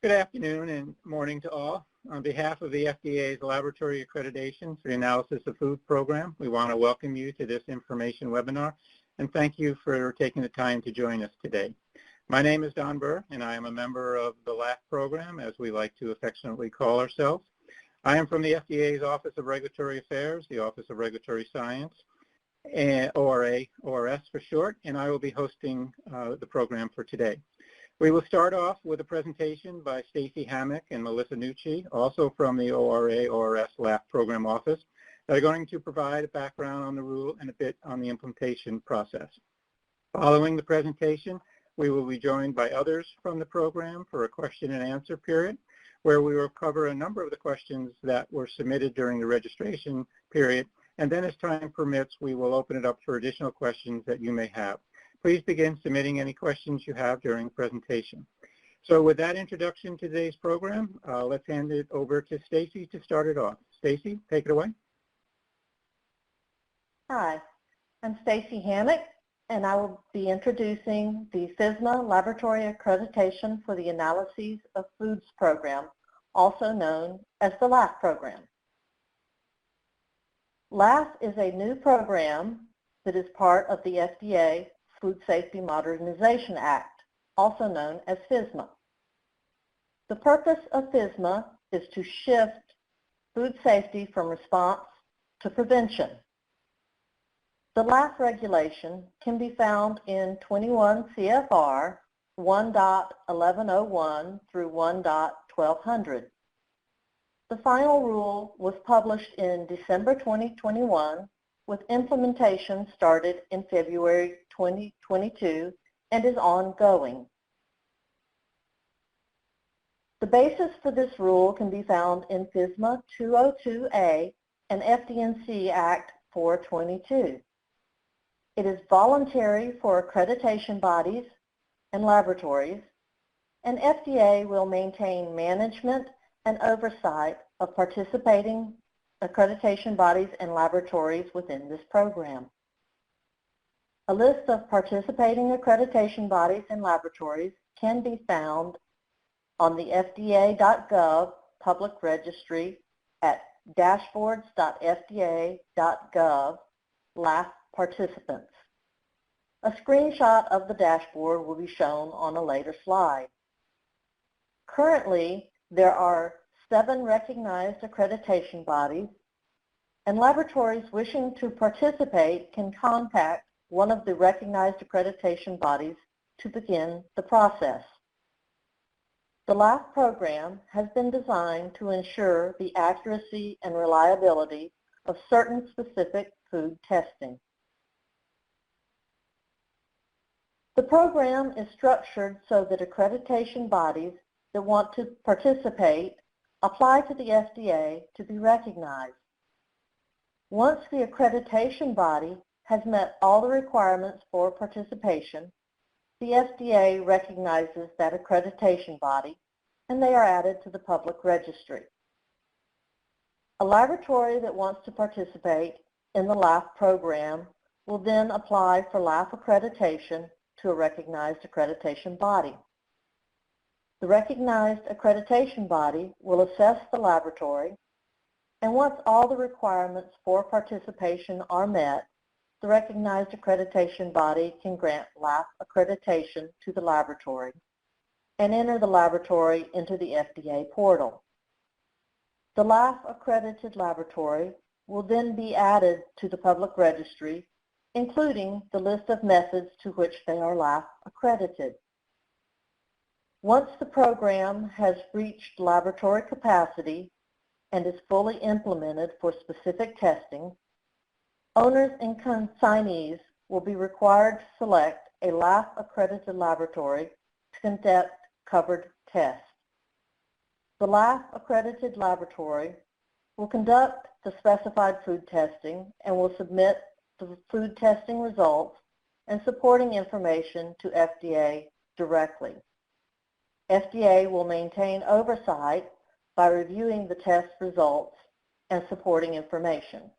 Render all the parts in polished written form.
Good afternoon and morning to all. On behalf of the FDA's Laboratory Accreditation for the Analysis of Food program, we want to welcome you to this information webinar and thank you for taking the time to join us today. My name is Don Burr and I am a member of the LAAF program, as we like to affectionately call ourselves. I am from the FDA's Office of Regulatory Affairs, the Office of Regulatory Science, ORA, ORS for short, and I will be hosting the program for today. We will start off with a presentation by Stacie Hammack and Melissa Nucci, also from the ORA, ORS LAAF program office, that are going to provide a background on the rule and a bit on the implementation process. Following the presentation, we will be joined by others from the program for a question and answer period, where we will cover a number of the questions that were submitted during the registration period, and then as time permits, we will open it up for additional questions that you may have. Please begin submitting any questions you have during the presentation. So with that introduction to today's program, let's hand it over to Stacie to start it off. Stacie, take it away. Hi, I'm Stacie Hammack, and I will be introducing the FSMA Laboratory Accreditation for the Analyses of Foods program, also known as the LAAF program. LAAF is a new program that is part of the FDA Food Safety Modernization Act, also known as FSMA. The purpose of FSMA is to shift food safety from response to prevention. The LAAF regulation can be found in 21 CFR 1.1101 through 1.1200. The final rule was published in December 2021, with implementation started in February 2022 and is ongoing. The basis for this rule can be found in FSMA 202A and FD&C Act 422. It is voluntary for accreditation bodies and laboratories, and FDA will maintain management and oversight of participating accreditation bodies and laboratories within this program. A list of participating accreditation bodies and laboratories can be found on the FDA.gov public registry at dashboards.fda.gov LAAF participants. A screenshot of the dashboard will be shown on a later slide. Currently, there are 7 recognized accreditation bodies, and laboratories wishing to participate can contact one of the recognized accreditation bodies to begin the process. The LAAF program has been designed to ensure the accuracy and reliability of certain specific food testing. The program is structured so that accreditation bodies that want to participate apply to the FDA to be recognized. Once the accreditation body has met all the requirements for participation, the FDA recognizes that accreditation body and they are added to the public registry. A laboratory that wants to participate in the LAAF program will then apply for LAAF accreditation to a recognized accreditation body. The recognized accreditation body will assess the laboratory, and once all the requirements for participation are met, the recognized accreditation body can grant LAAF accreditation to the laboratory and enter the laboratory into the FDA portal. The LAAF accredited laboratory will then be added to the public registry, including the list of methods to which they are LAAF accredited. Once the program has reached laboratory capacity and is fully implemented for specific testing, owners and consignees will be required to select a LAAF accredited laboratory to conduct covered tests. The LAAF accredited laboratory will conduct the specified food testing and will submit the food testing results and supporting information to FDA directly. FDA will maintain oversight by reviewing the test results and supporting information.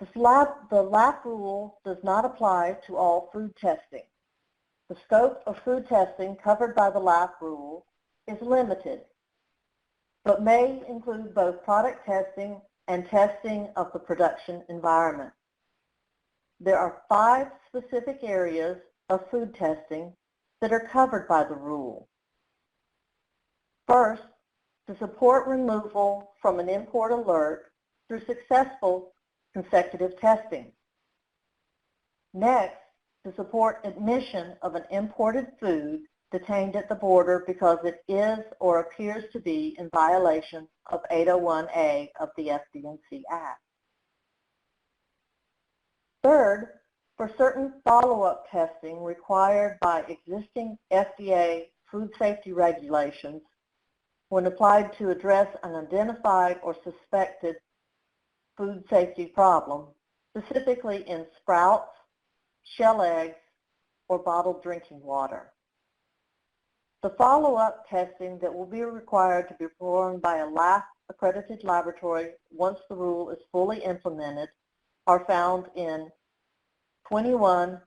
The LAAF rule does not apply to all food testing. the scope of food testing covered by the LAAF rule is limited, but may include both product testing and testing of the production environment. There are 5 specific areas of food testing that are covered by the rule. First, to support removal from an import alert through successful consecutive testing. Next, to support admission of an imported food detained at the border because it is or appears to be in violation of 801A of the FD&C Act. Third, for certain follow-up testing required by existing FDA food safety regulations when applied to address an identified or suspected food safety problem, specifically in sprouts, shell eggs, or bottled drinking water. The follow-up testing that will be required to be performed by a LAAF accredited laboratory once the rule is fully implemented are found in 21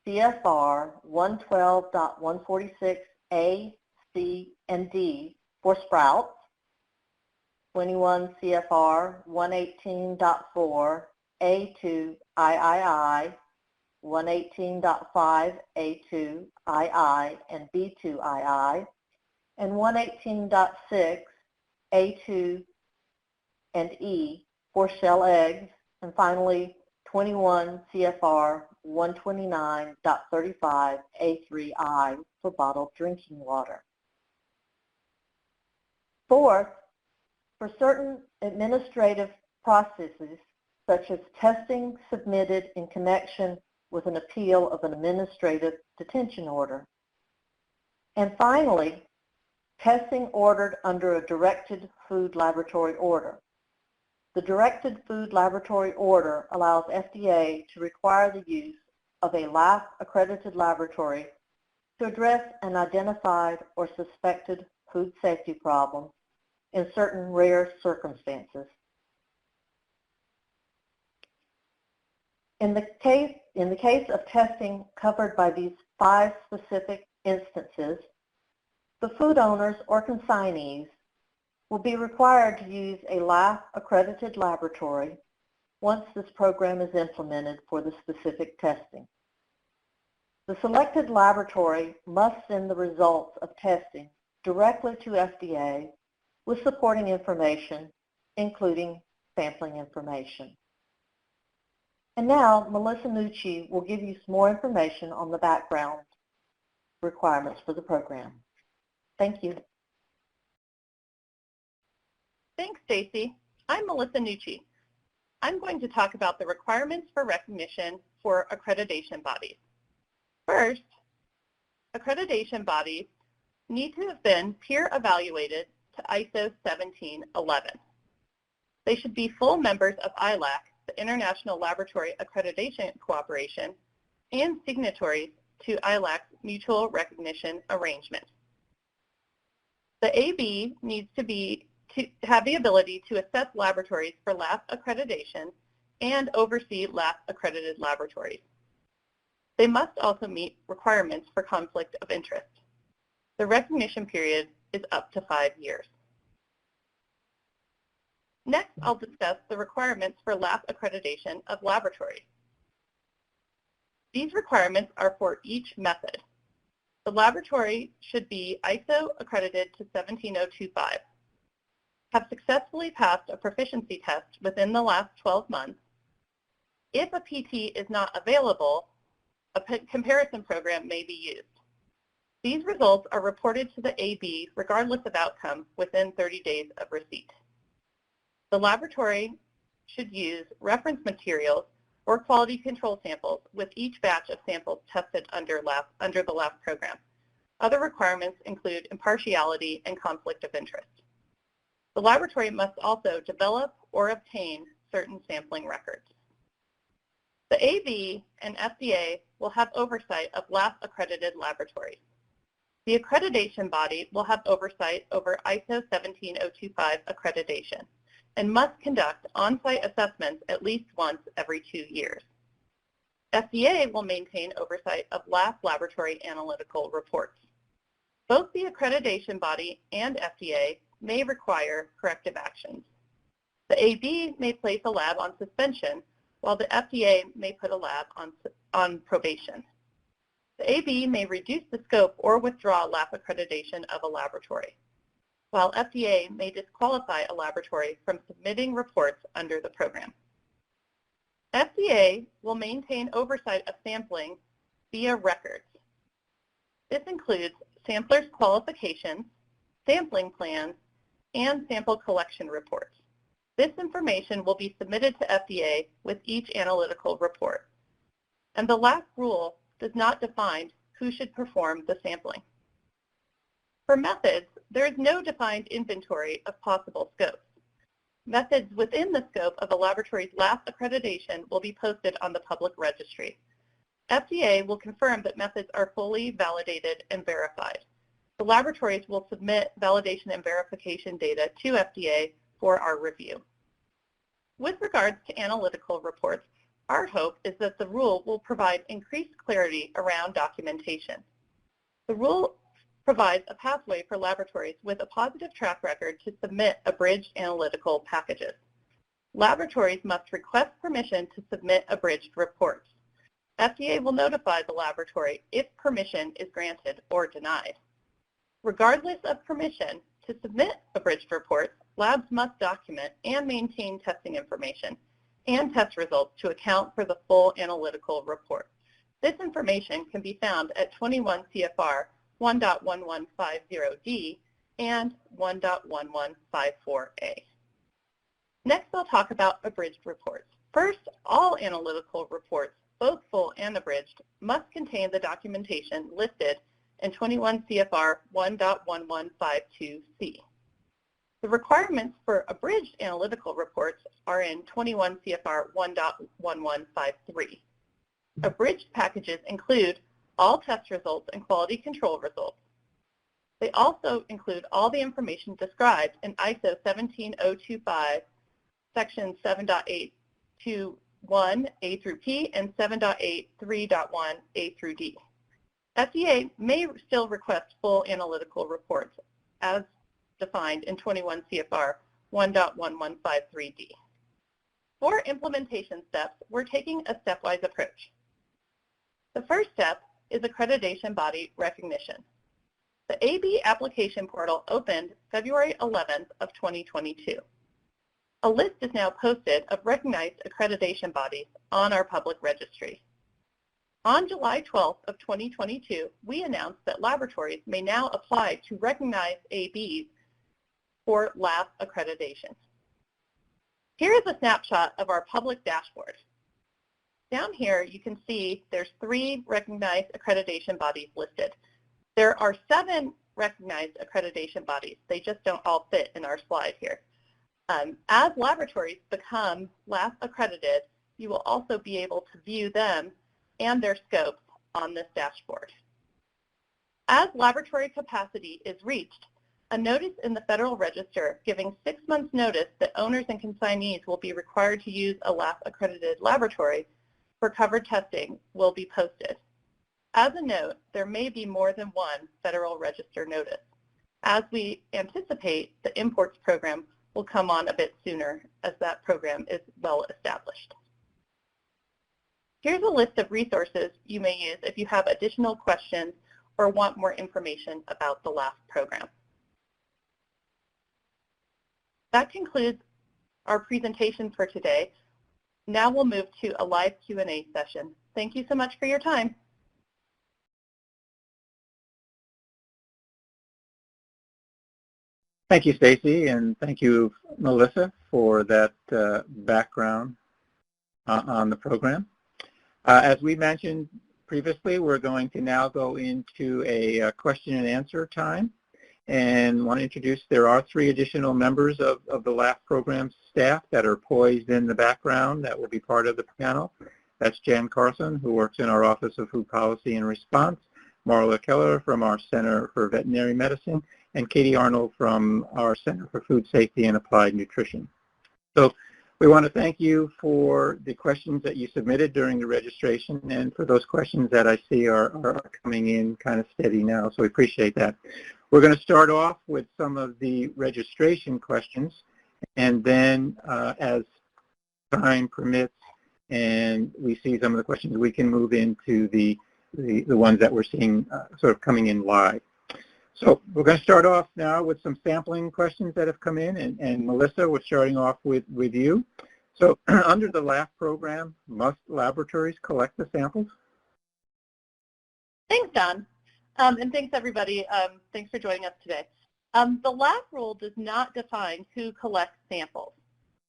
CFR 112.146 A, C, and D for sprouts, 21 CFR 118.4 A2 III, 118.5 A2 II and B2 II, and 118.6 A2 and E for shell eggs, and finally 21 CFR 129.35 A3I for bottled drinking water. Fourth, for certain administrative processes such as testing submitted in connection with an appeal of an administrative detention order. And finally, testing ordered under a directed food laboratory order. The directed food laboratory order allows FDA to require the use of a LAAF accredited laboratory to address an identified or suspected food safety problem in certain rare circumstances. In the case of testing covered by these 5 specific instances, the food owners or consignees will be required to use a LAAF accredited laboratory once this program is implemented for the specific testing. The selected laboratory must send the results of testing directly to FDA with supporting information, including sampling information. And now, Melissa Nucci will give you some more information on the background requirements for the program. Thank you. Thanks, Stacie. I'm Melissa Nucci. I'm going to talk about the requirements for recognition for accreditation bodies. First, accreditation bodies need to have been peer evaluated to ISO 1711. They should be full members of ILAC, the International Laboratory Accreditation Cooperation, and signatories to ILAC's Mutual Recognition Arrangement. The AB needs to have the ability to assess laboratories for LAAF accreditation and oversee LAAF accredited laboratories. They must also meet requirements for conflict of interest. The recognition period is up to 5 years. Next, I'll discuss the requirements for LAAF accreditation of laboratories. These requirements are for each method. The laboratory should be ISO accredited to 17025, have successfully passed a proficiency test within the last 12 months. If a PT is not available, a comparison program may be used. These results are reported to the AB regardless of outcome within 30 days of receipt. The laboratory should use reference materials or quality control samples with each batch of samples tested under the LAAF program. Other requirements include impartiality and conflict of interest. The laboratory must also develop or obtain certain sampling records. The AB and FDA will have oversight of LAAF accredited laboratories. The accreditation body will have oversight over ISO 17025 accreditation and must conduct on-site assessments at least once every 2 years. FDA will maintain oversight of LAAF laboratory analytical reports. Both the accreditation body and FDA may require corrective actions. The AB may place a lab on suspension, while the FDA may put a lab on probation. The AB may reduce the scope or withdraw LAAF accreditation of a laboratory, while FDA may disqualify a laboratory from submitting reports under the program. FDA will maintain oversight of sampling via records. This includes samplers' qualifications, sampling plans, and sample collection reports. This information will be submitted to FDA with each analytical report. And the LAAF rule does not define who should perform the sampling. For methods, there is no defined inventory of possible scopes. Methods within the scope of a laboratory's LAAF accreditation will be posted on the public registry. FDA will confirm that methods are fully validated and verified. The laboratories will submit validation and verification data to FDA for our review. With regards to analytical reports, our hope is that the rule will provide increased clarity around documentation. The rule provides a pathway for laboratories with a positive track record to submit abridged analytical packages. Laboratories must request permission to submit abridged reports. FDA will notify the laboratory if permission is granted or denied. Regardless of permission to submit abridged reports, labs must document and maintain testing information and test results to account for the full analytical report. This information can be found at 21 CFR 1.1150D and 1.1154A. Next, I'll talk about abridged reports. First, all analytical reports, both full and abridged, must contain the documentation listed in 21 CFR 1.1152C. The requirements for abridged analytical reports are in 21 CFR 1.1153. Abridged packages include all test results and quality control results. They also include all the information described in ISO 17025, Section 7.821A through P and 7.83.1A through D. FDA may still request full analytical reports as defined in 21 CFR 1.1153D. For implementation steps, we're taking a stepwise approach. The first step is accreditation body recognition. The AB application portal opened February 11th of 2022. A list is now posted of recognized accreditation bodies on our public registry. On July 12th of 2022, we announced that laboratories may now apply to recognize ABs for LAAF accreditation. Here is a snapshot of our public dashboard. Down here, you can see there's 3 recognized accreditation bodies listed. There are 7 recognized accreditation bodies. They just don't all fit in our slide here. As laboratories become LAAF accredited, you will also be able to view them and their scopes on this dashboard. As laboratory capacity is reached, a notice in the Federal Register giving 6 months notice that owners and consignees will be required to use a LAAF accredited laboratory for covered testing will be posted. As a note, there may be more than one Federal Register notice, as we anticipate the imports program will come on a bit sooner as that program is well established. Here's a list of resources you may use if you have additional questions or want more information about the LAAF program. That concludes our presentation for today. Now we'll move to a live Q&A session. Thank you so much for your time. Thank you, Stacie, and thank you, Melissa, for that background on the program. As we mentioned previously, we're going to now go into a question and answer time. And want to introduce, there are 3 additional members of the LAAF program staff that are poised in the background that will be part of the panel. That's Jen Carson, who works in our Office of Food Policy and Response, Marla Keller from our Center for Veterinary Medicine, and Katie Arnold from our Center for Food Safety and Applied Nutrition. So We want to thank you for the questions that you submitted during the registration and for those questions that I see are coming in kind of steady now, so we appreciate that. We're going to start off with some of the registration questions, and then as time permits and we see some of the questions, we can move into the ones that we're seeing sort of coming in live. So we're going to start off now with some sampling questions that have come in, and Melissa, we're starting off with you. So under the LAAF program, must laboratories collect the samples? Thanks, Don. And thanks, everybody. Thanks for joining us today. The LAAF rule does not define who collects samples.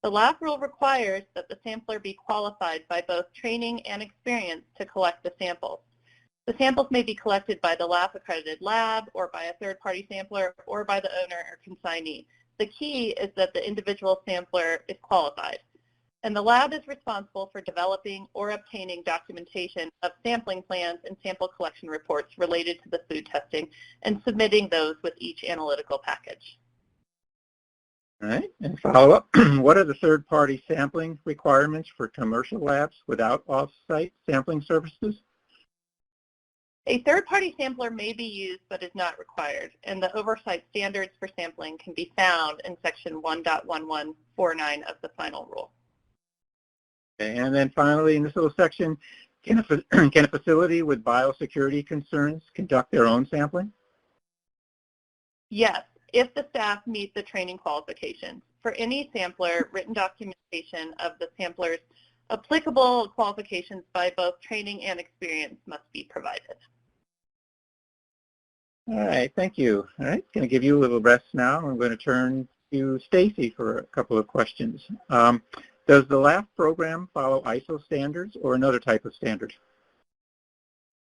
The LAAF rule requires that the sampler be qualified by both training and experience to collect the samples. The samples may be collected by the LAAF-accredited lab or by a third-party sampler or by the owner or consignee. The key is that the individual sampler is qualified. And the lab is responsible for developing or obtaining documentation of sampling plans and sample collection reports related to the food testing and submitting those with each analytical package. All right, and follow-up, what are the third-party sampling requirements for commercial labs without off-site sampling services? A third-party sampler may be used but is not required, and the oversight standards for sampling can be found in section 1.1149 of the final rule. Okay, and then finally, in this little section, can a facility with biosecurity concerns conduct their own sampling? Yes, if the staff meet the training qualifications. For any sampler, written documentation of the sampler's applicable qualifications by both training and experience must be provided. All right, thank you. All right, going to give you a little rest now. I'm going to turn to Stacie for a couple of questions. Does the LAAF program follow ISO standards or another type of standard?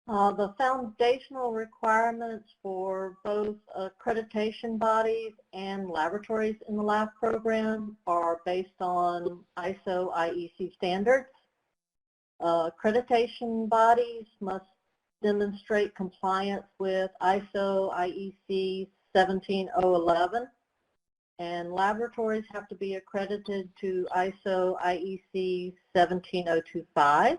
The foundational requirements for both accreditation bodies and laboratories in the LAAF program are based on ISO IEC standards. Accreditation bodies must demonstrate compliance with ISO IEC 17011, and laboratories have to be accredited to ISO IEC 17025.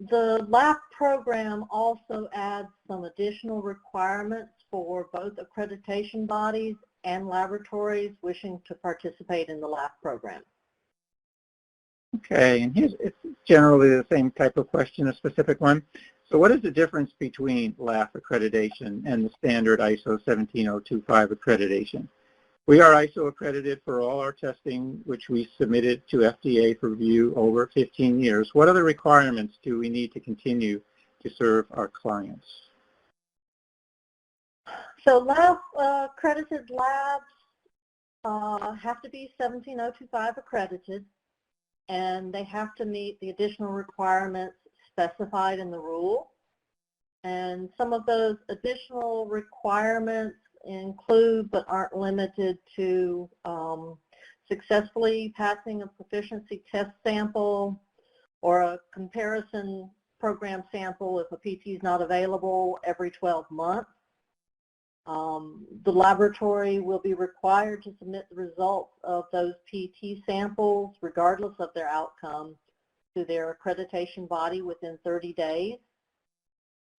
The LAAF program also adds some additional requirements for both accreditation bodies and laboratories wishing to participate in the LAAF program. Okay, and it's generally the same type of question, a specific one. So what is the difference between LAAF accreditation and the standard ISO 17025 accreditation? We are ISO accredited for all our testing, which we submitted to FDA for review over 15 years. What other requirements do we need to continue to serve our clients? So LAAF accredited labs have to be 17025 accredited, and they have to meet the additional requirements specified in the rule. And some of those additional requirements include but aren't limited to successfully passing a proficiency test sample or a comparison program sample if a PT is not available every 12 months. The laboratory will be required to submit the results of those PT samples, regardless of their outcome, to their accreditation body within 30 days.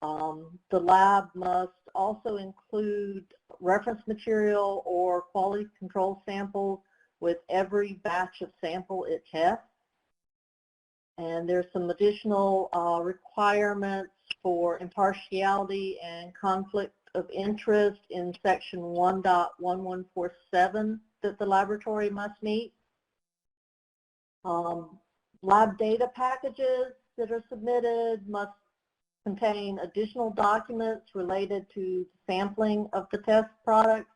The lab must also include reference material or quality control samples with every batch of sample it tests. And there's some additional requirements for impartiality and conflict of interest in section 1.1147 that the laboratory must meet. Lab data packages that are submitted must contain additional documents related to sampling of the test product.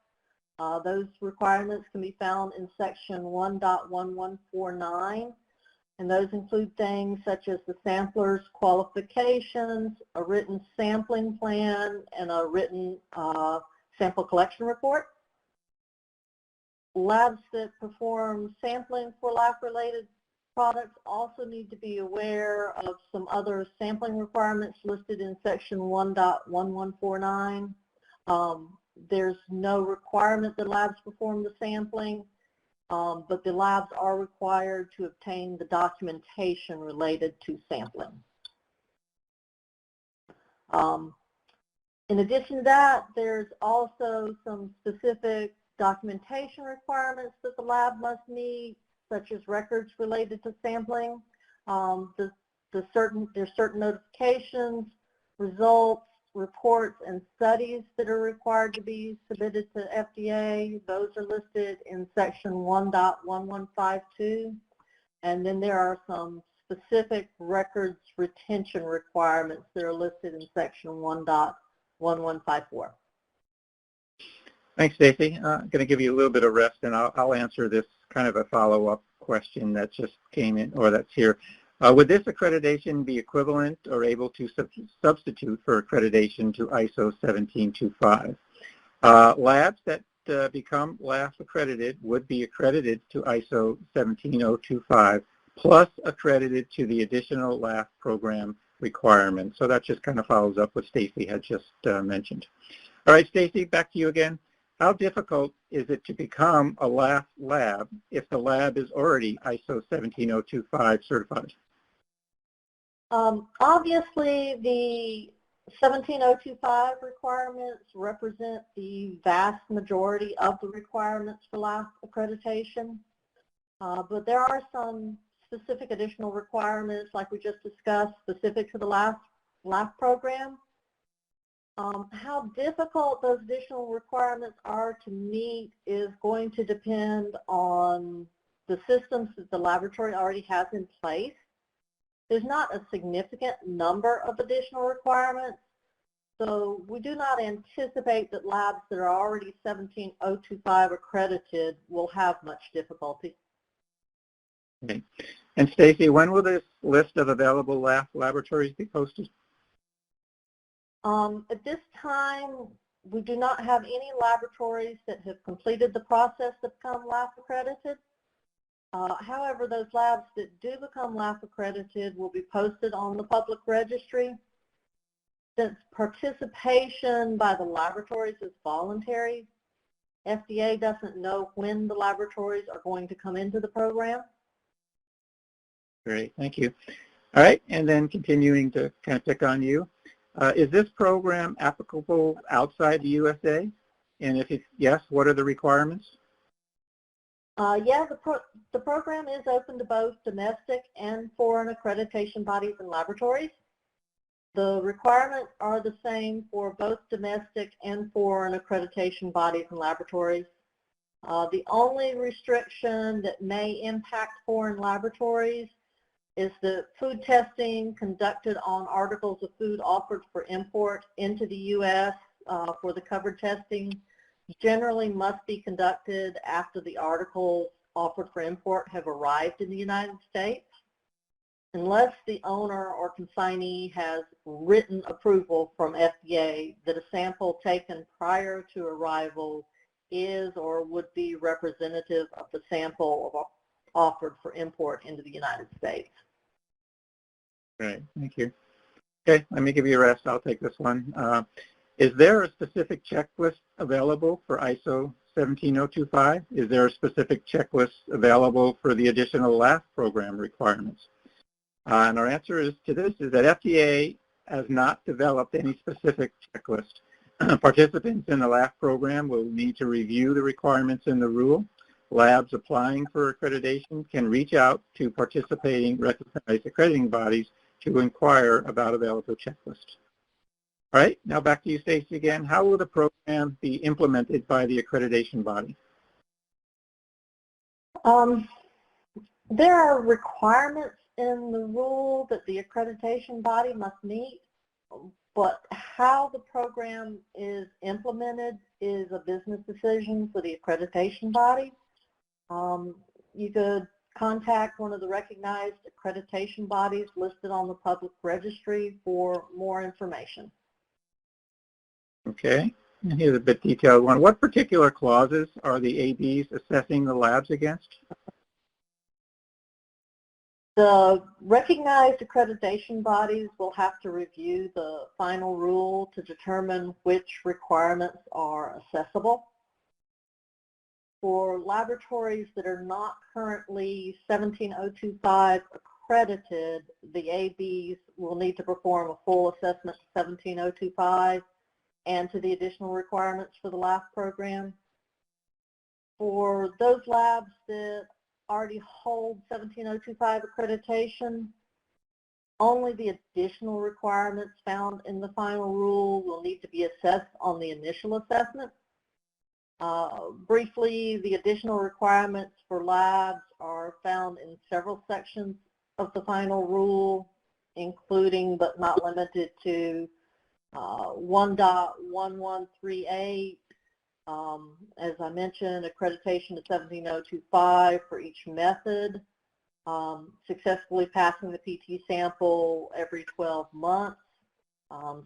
Those requirements can be found in section 1.1149, and those include things such as the sampler's qualifications, a written sampling plan, and a written sample collection report. Labs that perform sampling for LAAF-related products also need to be aware of some other sampling requirements listed in section 1.1149. There's no requirement that labs perform the sampling, but the labs are required to obtain the documentation related to sampling. In addition to that, there's also some specific documentation requirements that the lab must meet, such as records related to sampling. There's certain notifications, results, reports, and studies that are required to be submitted to FDA. Those are listed in section 1.1152. And then there are some specific records retention requirements that are listed in section 1.1154. Thanks, Stacie. I'm going to give you a little bit of rest, and I'll answer this kind of a follow-up question that just came in, or that's here. Would this accreditation be equivalent or able to substitute for accreditation to ISO 17025? Labs that become LAAF accredited would be accredited to ISO 17025 plus accredited to the additional LAAF program requirements. So that just kind of follows up what Stacie had just mentioned. All right, Stacie, back to you again. How difficult is it to become a LAAF lab if the lab is already ISO 17025 certified? Obviously, the 17025 requirements represent the vast majority of the requirements for LAAF accreditation, but there are some specific additional requirements, like we just discussed, specific to the LAAF program. How difficult those additional requirements are to meet is going to depend on the systems that the laboratory already has in place. There's not a significant number of additional requirements, so we do not anticipate that labs that are already 17025 accredited will have much difficulty. Okay. And Stacie, when will this list of available LAAF laboratories be posted? At this time, we do not have any laboratories that have completed the process to become LAAF accredited. However, those labs that do become LAAF accredited will be posted on the public registry. Since participation by the laboratories is voluntary, FDA doesn't know when the laboratories are going to come into the program. Great, thank you. All right, and then continuing to kind of pick on you. Is this program applicable outside the USA? And if it's yes, what are the requirements? Yeah, the program is open to both domestic and foreign accreditation bodies and laboratories. The requirements are the same for both domestic and foreign accreditation bodies and laboratories. The only restriction that may impact foreign laboratories is the food testing conducted on articles of food offered for import into the U.S. For the covered testing generally must be conducted after the articles offered for import have arrived in the United States, unless the owner or consignee has written approval from FDA that a sample taken prior to arrival is or would be representative of the sample offered for import into the United States. Great, thank you. Okay, let me give you a rest. I'll take this one. Is there a specific checklist available for ISO 17025? Is there a specific checklist available for the additional LAAF program requirements? And our answer is to this is that FDA has not developed any specific checklist. Participants in the LAAF program will need to review the requirements in the rule. Labs applying for accreditation can reach out to participating recognized accrediting bodies to inquire about available checklists. All right, now back to you, Stacie, again. How will the program be implemented by the accreditation body? There are requirements in the rule that the accreditation body must meet, but how the program is implemented is a business decision for the accreditation body. You could contact one of the recognized accreditation bodies listed on the public registry for more information. Okay, and here's a bit detailed one. What particular clauses are the ABs assessing the labs against? The recognized accreditation bodies will have to review the final rule to determine which requirements are accessible. For laboratories that are not currently 17025 accredited, the ABs will need to perform a full assessment to 17025 and to the additional requirements for the LAAF program. For those labs that already hold 17025 accreditation, only the additional requirements found in the final rule will need to be assessed on the initial assessment. Briefly, the additional requirements for labs are found in several sections of the final rule, including but not limited to 1.1138, as I mentioned, accreditation to 17025 for each method, successfully passing the PT sample every 12 months,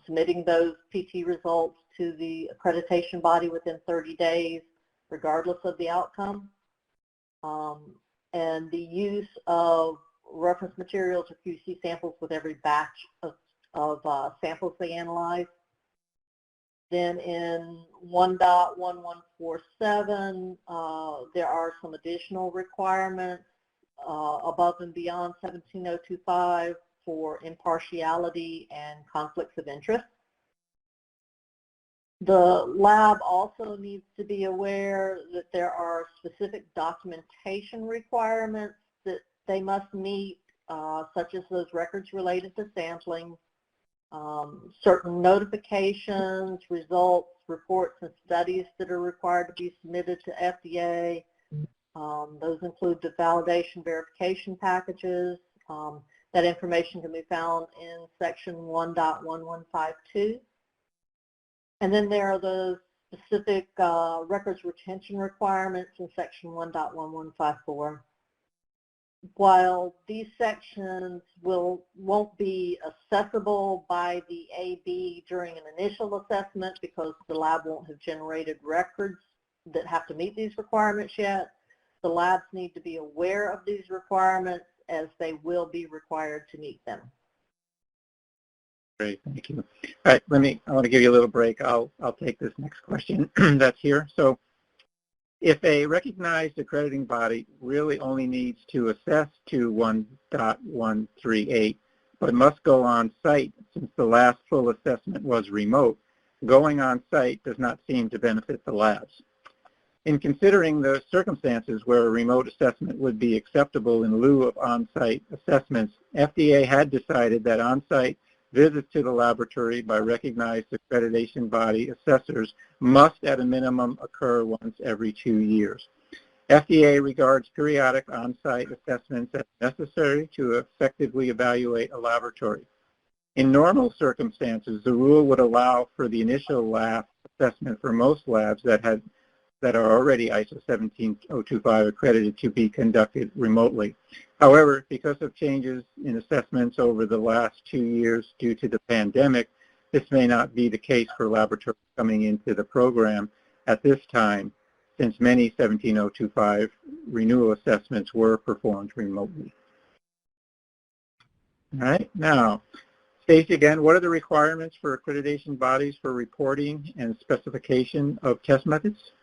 submitting those PT results to the accreditation body within 30 days, regardless of the outcome, and the use of reference materials or QC samples with every batch of samples they analyze. Then in 1.1147, there are some additional requirements above and beyond 17025 for impartiality and conflicts of interest. The lab also needs to be aware that there are specific documentation requirements that they must meet, such as those records related to sampling, certain notifications, results, reports, and studies that are required to be submitted to FDA. Those include the validation verification packages. That information can be found in section 1.1152. And then there are the specific records retention requirements in section 1.1154. While these sections won't be accessible by the AB during an initial assessment because the lab won't have generated records that have to meet these requirements yet, the labs need to be aware of these requirements as they will be required to meet them. Great, thank you. All right, I want to give you a little break. I'll take this next question that's here. So if a recognized accrediting body really only needs to assess to 1.138, but must go on site since the last full assessment was remote, going on site does not seem to benefit the labs. In considering the circumstances where a remote assessment would be acceptable in lieu of on-site assessments, FDA had decided that on-site visits to the laboratory by recognized accreditation body assessors must at a minimum occur once every 2 years. FDA regards periodic on-site assessments as necessary to effectively evaluate a laboratory. In normal circumstances, the rule would allow for the initial LAAF assessment for most labs that are already ISO 17025 accredited to be conducted remotely. However, because of changes in assessments over the last 2 years due to the pandemic, this may not be the case for laboratories coming into the program at this time, since many 17025 renewal assessments were performed remotely. All right, now, Stacie, again, what are the requirements for accreditation bodies for reporting and specification of test methods?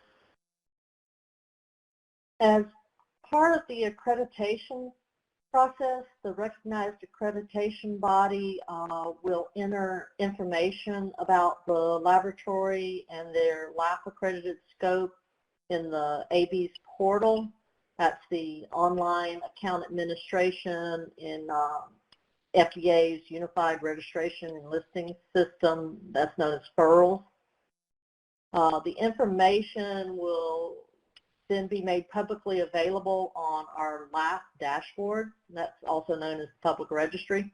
As part of the accreditation process, the recognized accreditation body will enter information about the laboratory and their LAAF accredited scope in the AB's portal. That's the online account administration in FDA's Unified Registration and Listing System, that's known as FURLS. The information will then be made publicly available on our LAAF dashboard. That's also known as public registry.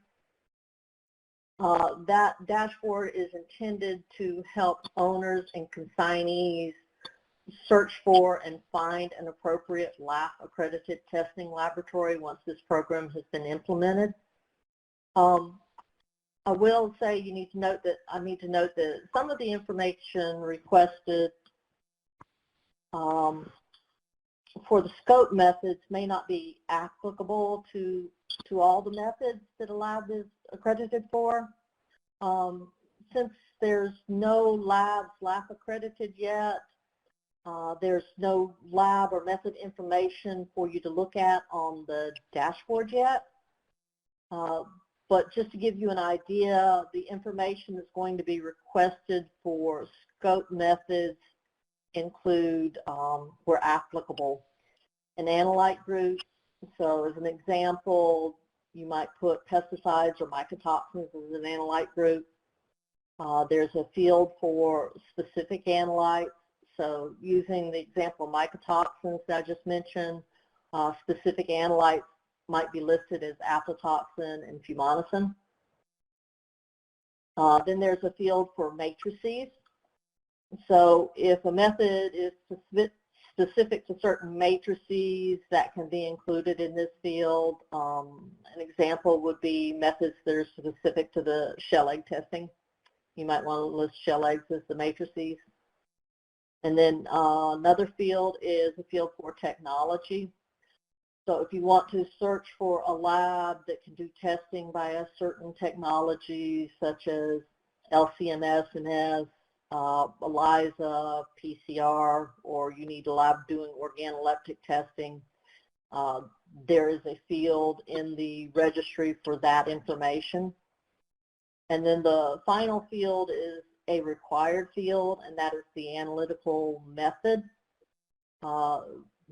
That dashboard is intended to help owners and consignees search for and find an appropriate LAAF accredited testing laboratory once this program has been implemented. I will say I need to note that some of the information requested for the scope methods may not be applicable to all the methods that a lab is accredited for. Since there's no labs LAAF accredited yet, There's no lab or method information for you to look at on the dashboard yet. But just to give you an idea, the information that's going to be requested for scope methods include, where applicable, an analyte group. So as an example, you might put pesticides or mycotoxins as an analyte group. There's a field for specific analytes. So using the example of mycotoxins that I just mentioned, specific analytes might be listed as aflatoxin and fumonisin. Then there's a field for matrices. So if a method is specific to certain matrices, that can be included in this field. An example would be methods that are specific to the shell egg testing. You might want to list shell eggs as the matrices. And then another field is a field for technology. So if you want to search for a lab that can do testing by a certain technology, such as LC-MS, ELISA, PCR, or you need a lab doing organoleptic testing, there is a field in the registry for that information. And then the final field is a required field, and that is the analytical method.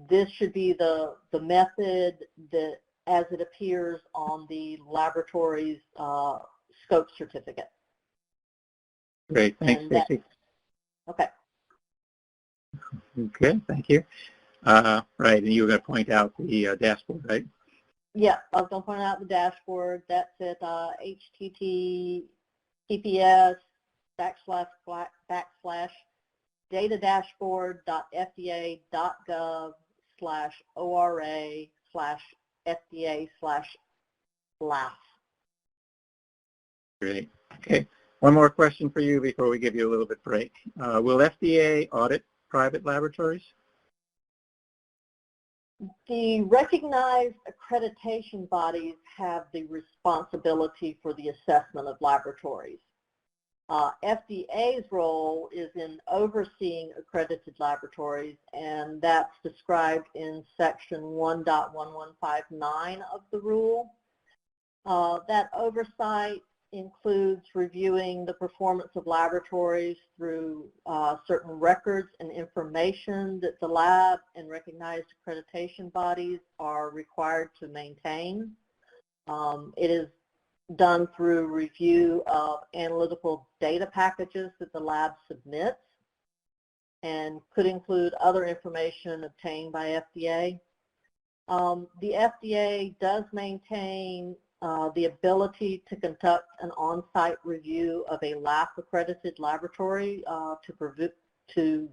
This should be the method that, as it appears on the laboratory's scope certificate. Great, thanks, Stacie. Okay. Okay, thank you. Right, and you were going to point out the dashboard, right? Yeah, I was going to point out the dashboard. That's at https://datadashboard.fda.gov/ora/FDA/LAAF. Great. Okay. One more question for you before we give you a little bit break. Will FDA audit private laboratories? The recognized accreditation bodies have the responsibility for the assessment of laboratories. FDA's role is in overseeing accredited laboratories, and that's described in section 1.1159 of the rule. That oversight includes reviewing the performance of laboratories through certain records and information that the lab and recognized accreditation bodies are required to maintain. It is done through review of analytical data packages that the lab submits and could include other information obtained by FDA. The FDA does maintain the ability to conduct an on-site review of a LAAF accredited laboratory to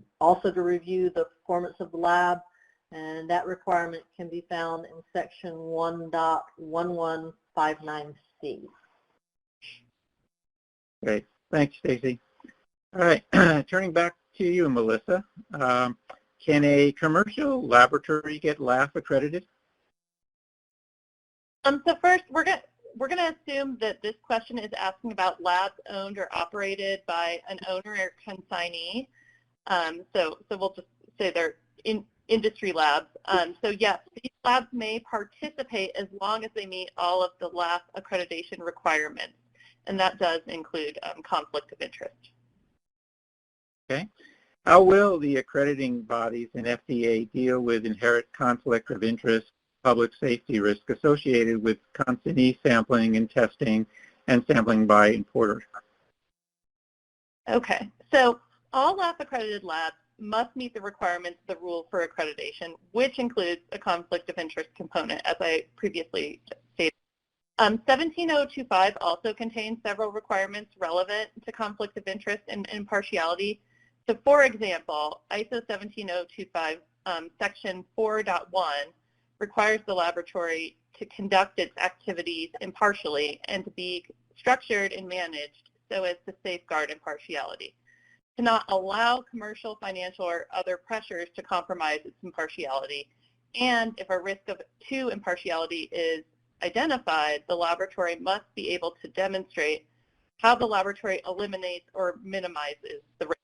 review the performance of the lab, and that requirement can be found in section 1.1159C. Great, thanks, Stacie. All right, turning back to you, Melissa. Can a commercial laboratory get LAAF accredited? So first, we're going to assume that this question is asking about labs owned or operated by an owner or consignee. So we'll just say they're industry labs. So yes, these labs may participate as long as they meet all of the LAAF accreditation requirements, and that does include conflict of interest. Okay. How will the accrediting bodies and FDA deal with inherent conflict of interest, public safety risk associated with consignee sampling and testing and sampling by importers? Okay, so all LAAF accredited labs must meet the requirements of the rule for accreditation, which includes a conflict of interest component, as I previously stated. 17025 also contains several requirements relevant to conflict of interest and impartiality. So for example, ISO 17025 section 4.1 requires the laboratory to conduct its activities impartially and to be structured and managed so as to safeguard impartiality, to not allow commercial, financial, or other pressures to compromise its impartiality, and if a risk to impartiality is identified, the laboratory must be able to demonstrate how the laboratory eliminates or minimizes the risk.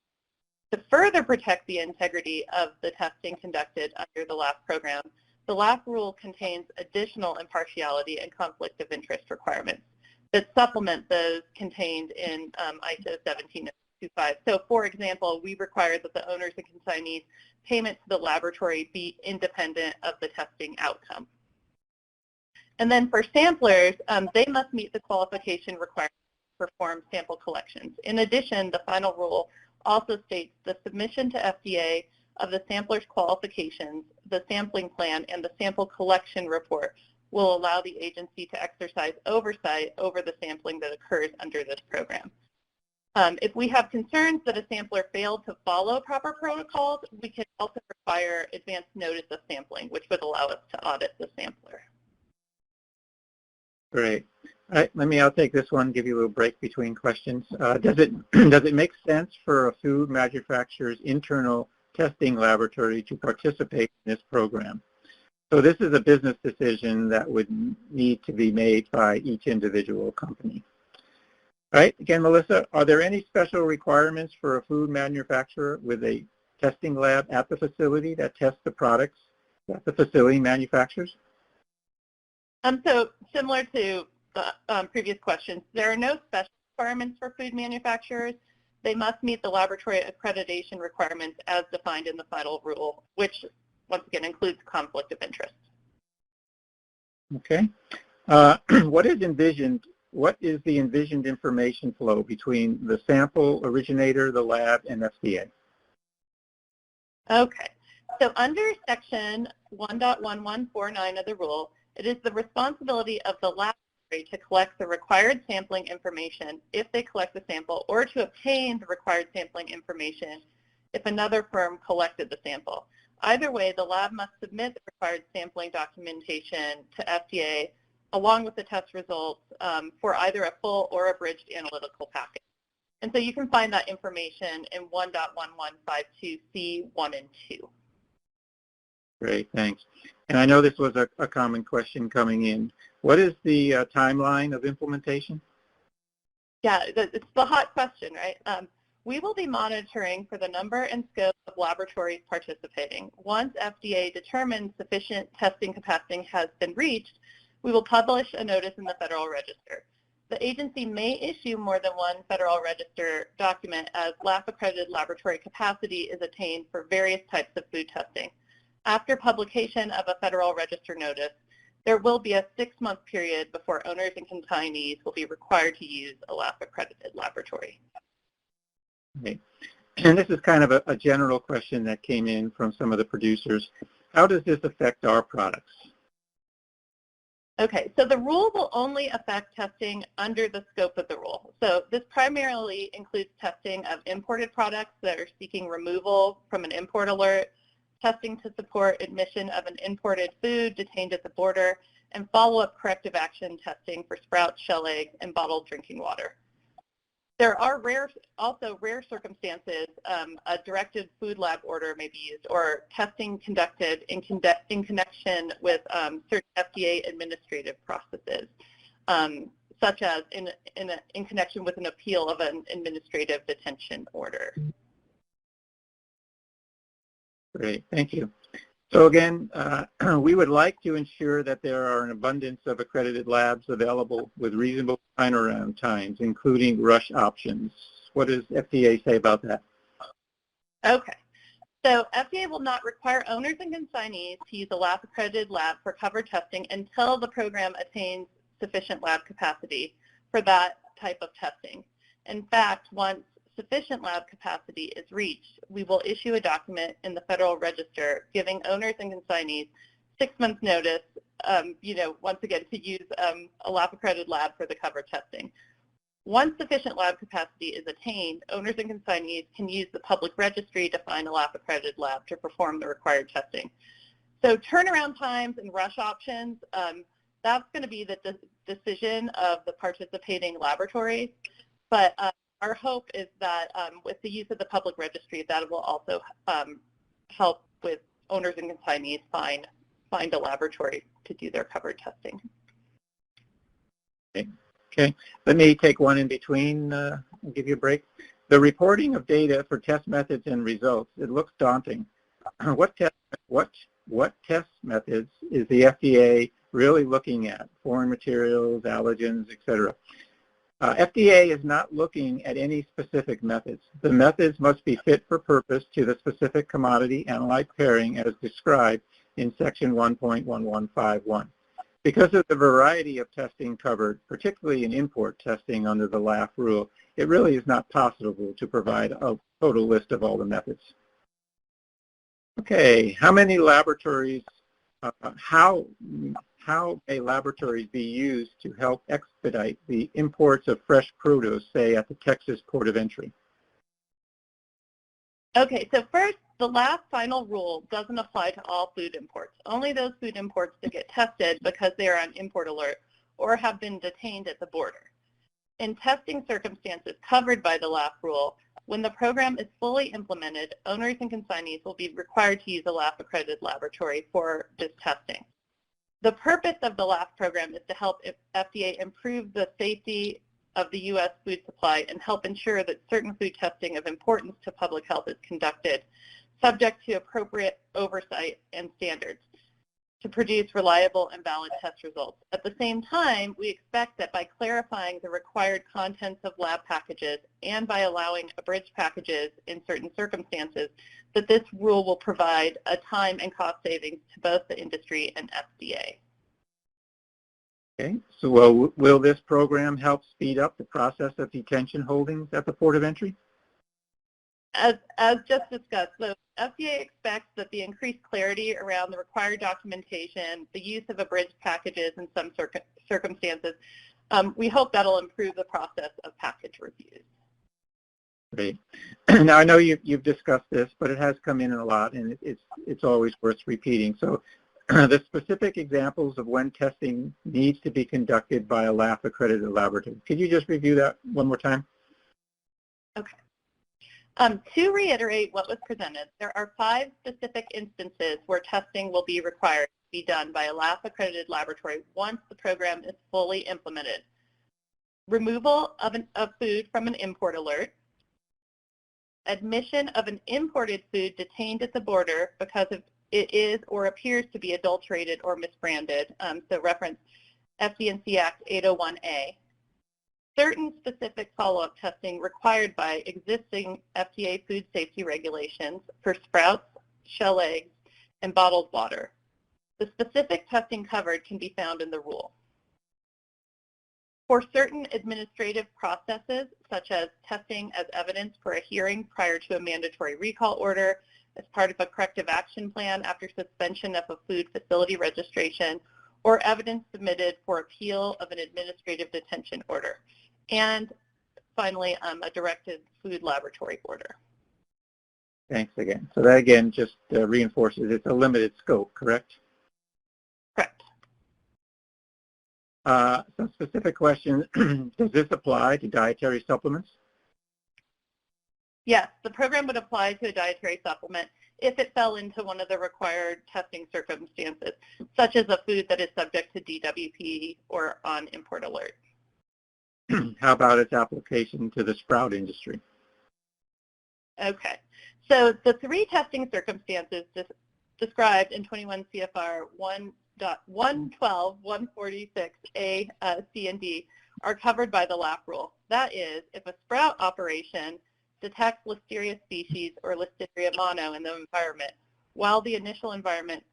To further protect the integrity of the testing conducted under the LAAF program, the LAAF rule contains additional impartiality and conflict of interest requirements that supplement those contained in ISO 17025. So, for example, we require that the owners and consignees' payment to the laboratory be independent of the testing outcome. And then for samplers, they must meet the qualification requirements to perform sample collections. In addition, the final rule also states the submission to FDA of the sampler's qualifications, the sampling plan, and the sample collection report will allow the agency to exercise oversight over the sampling that occurs under this program. If we have concerns that a sampler failed to follow proper protocols, we can also require advance notice of sampling, which would allow us to audit the sampler. Great. All right, I'll take this one, give you a little break between questions. Does it make sense for a food manufacturer's internal testing laboratory to participate in this program? So this is a business decision that would need to be made by each individual company. All right, again, Melissa, are there any special requirements for a food manufacturer with a testing lab at the facility that tests the products that the facility manufactures? So similar to the previous questions, there are no special requirements for food manufacturers. They must meet the laboratory accreditation requirements as defined in the final rule, which once again includes conflict of interest. Okay. What is the envisioned information flow between the sample originator, the lab, and FDA? Okay. So under section 1.1149 of the rule, it is the responsibility of the laboratory to collect the required sampling information if they collect the sample, or to obtain the required sampling information if another firm collected the sample. Either way, the lab must submit the required sampling documentation to FDA along with the test results for either a full or abridged analytical package. And so you can find that information in 1.1152C1 and 2. Great, thanks. And I know this was a common question coming in. What is the timeline of implementation? Yeah, it's the hot question, right? We will be monitoring for the number and scope of laboratories participating. Once FDA determines sufficient testing capacity has been reached, we will publish a notice in the Federal Register. The agency may issue more than one Federal Register document as LAAF-accredited laboratory capacity is attained for various types of food testing. After publication of a Federal Register notice, there will be a 6-month period before owners and consignees will be required to use a LAAF-accredited laboratory. Okay. And this is kind of a general question that came in from some of the producers. How does this affect our products? Okay, so the rule will only affect testing under the scope of the rule. So this primarily includes testing of imported products that are seeking removal from an import alert, testing to support admission of an imported food detained at the border, and follow-up corrective action testing for sprouts, shell eggs, and bottled drinking water. There are also rare circumstances, a directed food lab order may be used, or testing conducted in connection with certain FDA administrative processes, such as in connection with an appeal of an administrative detention order. Great, thank you. So again, we would like to ensure that there are an abundance of accredited labs available with reasonable turnaround times, including rush options. What does FDA say about that? Okay. So FDA will not require owners and consignees to use a LAAF-accredited lab for covered testing until the program attains sufficient lab capacity for that type of testing. In fact, once sufficient lab capacity is reached, we will issue a document in the Federal Register giving owners and consignees 6 months notice, once again, to use a LAAF-accredited lab for the covered testing. Once sufficient lab capacity is attained, owners and consignees can use the public registry to find a LAAF-accredited lab to perform the required testing. So turnaround times and rush options, that's going to be the decision of the participating laboratories, but our hope is that with the use of the public registry, that will also help with owners and consignees find a laboratory to do their covered testing. Okay. Let me take one in between and give you a break. The reporting of data for test methods and results, it looks daunting. What test methods is the FDA really looking at? Foreign materials, allergens, etc. FDA is not looking at any specific methods. The methods must be fit for purpose to the specific commodity analyte pairing as described in section 1.1151. Because of the variety of testing covered, particularly in import testing under the LAAF rule, it really is not possible to provide a total list of all the methods. Okay, how many laboratories, how may laboratories be used to help expedite the imports of fresh produce, say at the Texas port of entry? Okay, so first, the LAAF final rule doesn't apply to all food imports. Only those food imports that get tested because they are on import alert or have been detained at the border. In testing circumstances covered by the LAAF rule, when the program is fully implemented, owners and consignees will be required to use a LAAF-accredited laboratory for this testing. The purpose of the LAAF program is to help FDA improve the safety of the U.S. food supply and help ensure that certain food testing of importance to public health is conducted, subject to appropriate oversight and standards to produce reliable and valid test results. At the same time, we expect that by clarifying the required contents of lab packages and by allowing abridged packages in certain circumstances, that this rule will provide a time and cost savings to both the industry and FDA. Okay, so will this program help speed up the process of detention holdings at the port of entry? As just discussed, the FDA expects that the increased clarity around the required documentation, the use of abridged packages in some circumstances, we hope that'll improve the process of package reviews. Great. Now I know you've discussed this, but it has come in a lot, and it's always worth repeating. So the specific examples of when testing needs to be conducted by a LAAF-accredited laboratory. Could you just review that one more time? Okay. To reiterate what was presented, there are 5 specific instances where testing will be required to be done by a LAAF-accredited laboratory once the program is fully implemented. Removal of food from an import alert, admission of an imported food detained at the border because it is or appears to be adulterated or misbranded, so reference FD&C Act 801A. Certain specific follow-up testing required by existing FDA food safety regulations for sprouts, shell eggs, and bottled water. The specific testing covered can be found in the rule. For certain administrative processes, such as testing as evidence for a hearing prior to a mandatory recall order, as part of a corrective action plan after suspension of a food facility registration, or evidence submitted for appeal of an administrative detention order. And finally, a directed food laboratory order. Thanks again. So that again just reinforces it's a limited scope, correct? Correct. Some specific questions. Does this apply to dietary supplements? Yes, the program would apply to a dietary supplement if it fell into one of the required testing circumstances, such as a food that is subject to DWP or on import alert. How about its application to the sprout industry? Okay, so the 3 testing circumstances described in 21 CFR 1.112.146A, C, and D are covered by the LAAF rule. That is, if a sprout operation detects Listeria species or Listeria mono in the environment, while the initial environment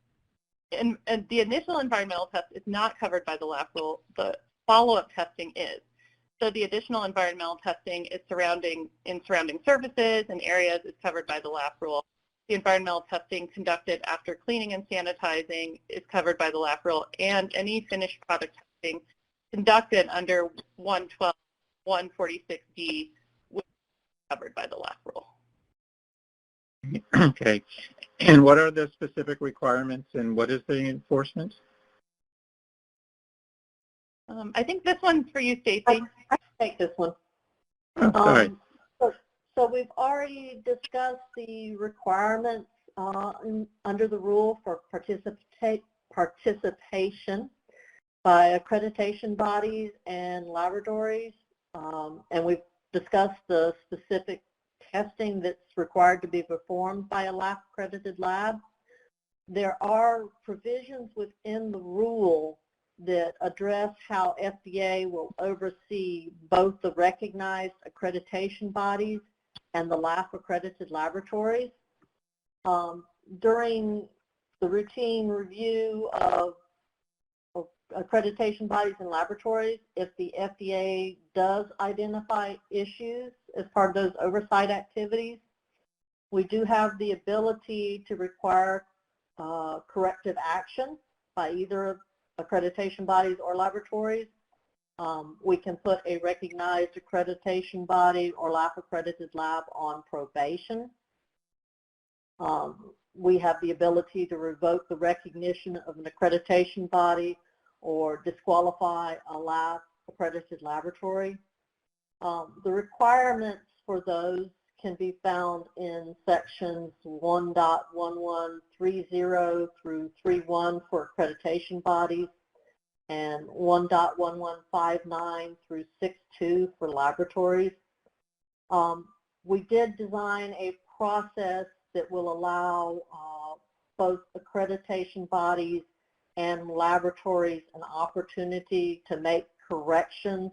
and the initial environmental test is not covered by the LAAF rule, the follow-up testing is. So the additional environmental testing is surrounding surfaces and areas is covered by the LAAF rule. The environmental testing conducted after cleaning and sanitizing is covered by the LAAF rule, and any finished product testing conducted under 1.12.146D will be covered by the LAAF rule. Okay. And what are the specific requirements and what is the enforcement? I think this one's for you, Stacie. I can take this one. Oh, sorry. So we've already discussed the requirements under the rule for participation by accreditation bodies and laboratories, and we've discussed the specific testing that's required to be performed by a LAAF-accredited lab. There are provisions within the rule that address how FDA will oversee both the recognized accreditation bodies and the LAAF-accredited laboratories. During the routine review of accreditation bodies and laboratories, if the FDA does identify issues as part of those oversight activities, we do have the ability to require corrective action by either accreditation bodies or laboratories. We can put a recognized accreditation body or LAAF-accredited lab on probation. We have the ability to revoke the recognition of an accreditation body or disqualify a LAAF-accredited laboratory. The requirements for those can be found in sections 1.1130 through 3.1 for accreditation bodies and 1.1159 through 6.2 for laboratories. We did design a process that will allow both accreditation bodies and laboratories an opportunity to make corrections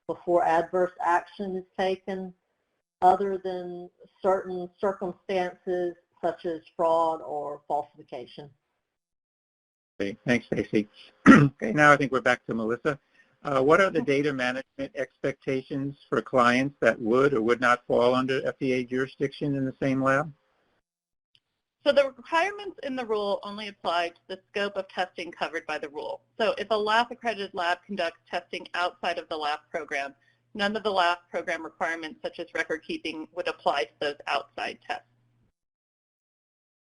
before adverse action is taken, other than certain circumstances such as fraud or falsification. Okay, thanks, Stacie. Okay, now I think we're back to Melissa. What are the data management expectations for clients that would or would not fall under FDA jurisdiction in the same lab? So the requirements in the rule only apply to the scope of testing covered by the rule. So if a LAAF-accredited lab conducts testing outside of the LAAF program, none of the LAAF program requirements such as record keeping would apply to those outside tests.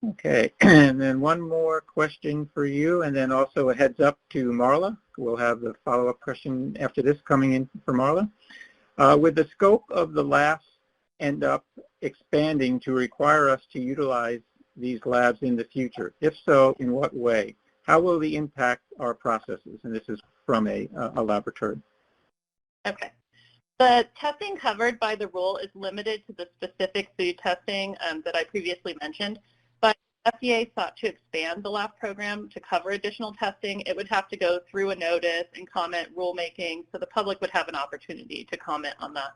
Okay, and then one more question for you, and then also a heads up to Marla. We'll have the follow-up question after this coming in for Marla. Would the scope of the LAAFs end up expanding to require us to utilize these labs in the future? If so, in what way? How will they impact our processes? And this is from a laboratory. Okay. The testing covered by the rule is limited to the specific food testing that I previously mentioned, but if FDA sought to expand the LAAF program to cover additional testing, it would have to go through a notice and comment rulemaking, so the public would have an opportunity to comment on that.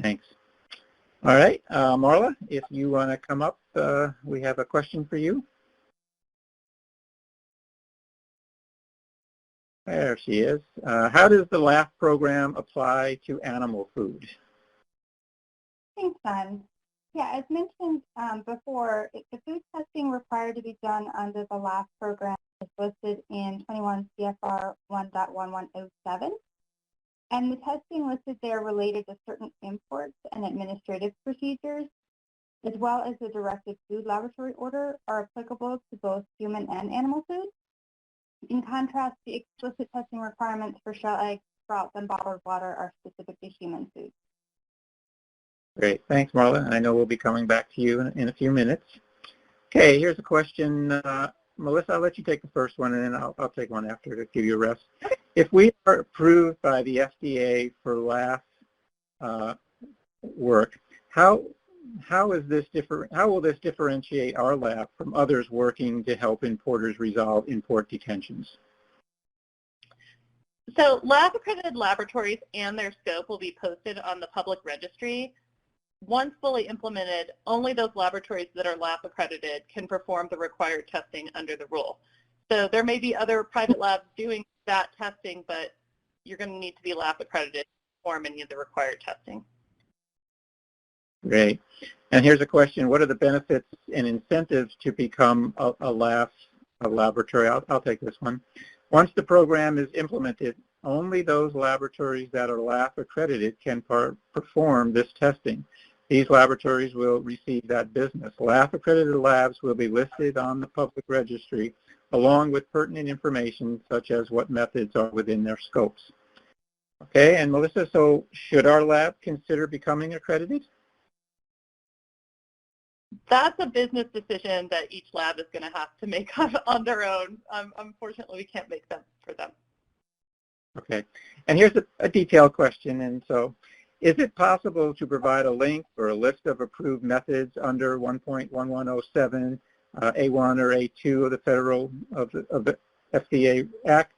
Thanks. All right, Marla, if you want to come up, we have a question for you. There she is. How does the LAAF program apply to animal food? Thanks, Son. Yeah, as mentioned before, the food testing required to be done under the LAAF program is listed in 21 CFR 1.1107. And the testing listed there related to certain imports and administrative procedures, as well as the directed food laboratory order, are applicable to both human and animal food. In contrast, the explicit testing requirements for shell eggs, sprouts, and bottled water are specific to human food. Great. Thanks, Marla. I know we'll be coming back to you in a few minutes. Okay, here's a question. Melissa, I'll let you take the first one, and then I'll take one after to give you a rest. If we are approved by the FDA for LAAF work, how will this differentiate our lab from others working to help importers resolve import detentions? So LAAF-accredited laboratories and their scope will be posted on the public registry. Once fully implemented, only those laboratories that are LAAF accredited can perform the required testing under the rule. So there may be other private labs doing that testing, but you're going to need to be LAAF accredited to perform any of the required testing. Great. And here's a question. What are the benefits and incentives to become a LAAF laboratory? I'll take this one. Once the program is implemented, only those laboratories that are LAAF accredited can perform this testing. These laboratories will receive that business. LAAF accredited labs will be listed on the public registry along with pertinent information such as what methods are within their scopes. Okay, and Melissa, so should our lab consider becoming accredited? That's a business decision that each lab is going to have to make on their own. Unfortunately, we can't make them for them. Okay, and here's a detailed question. And so Is it possible to provide a link or a list of approved methods under 1.1107 A1 or A2 of the FDA Act?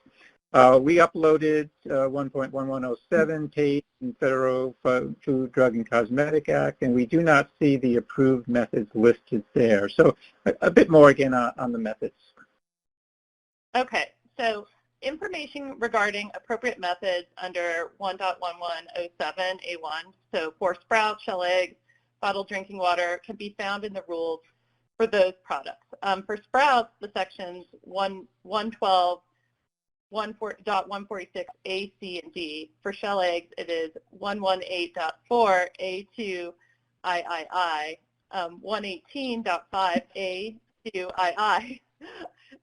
We uploaded 1.1107 page in Federal Food, Drug, and Cosmetic Act, and we do not see the approved methods listed there. So a bit more again on the methods. Okay, so information regarding appropriate methods under 1.1107 A1, so for sprouts, shell eggs, bottled drinking water, can be found in the rules for those products. For sprouts, the sections 112, 1.146 A, C, and D. For shell eggs, it is 118.4 A2 III, 118.5 A2 II,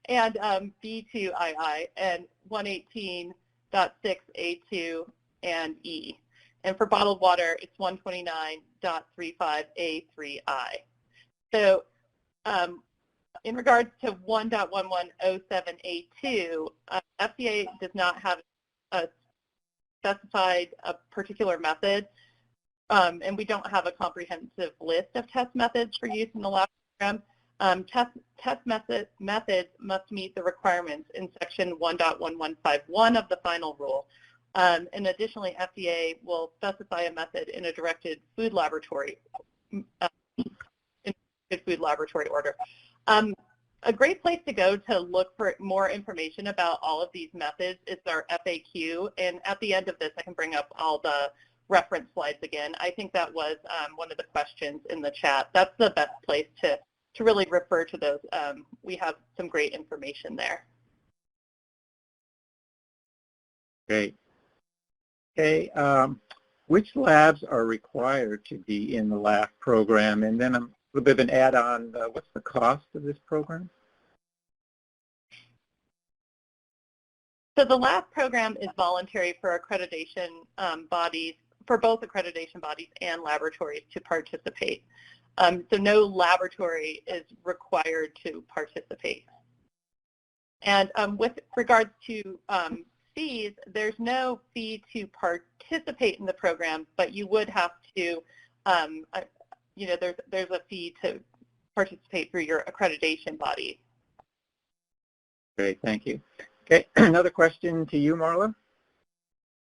and B2 II, and 118.6 A2 and E. And for bottled water, it's 129.35 A3I. So in regards to 1.1107A2, FDA does not have specified a particular method, and we don't have a comprehensive list of test methods for use in the lab program. Test methods must meet the requirements in section 1.1151 of the final rule. And additionally, FDA will specify a method in a directed food laboratory order. A great place to go to look for more information about all of these methods is our FAQ, and at the end of this I can bring up all the reference slides again. I think that was one of the questions in the chat. That's the best place to really refer to those. We have some great information there. Great. Okay, which labs are required to be in the LAAF program? And then a little bit of an add-on, what's the cost of this program? So the LAAF program is voluntary for accreditation bodies, for both accreditation bodies and laboratories to participate. So no laboratory is required to participate. And with regards to fees, there's no fee to participate in the program, but you would have to, there's a fee to participate through your accreditation body. Great, thank you. Okay, another question to you, Marla.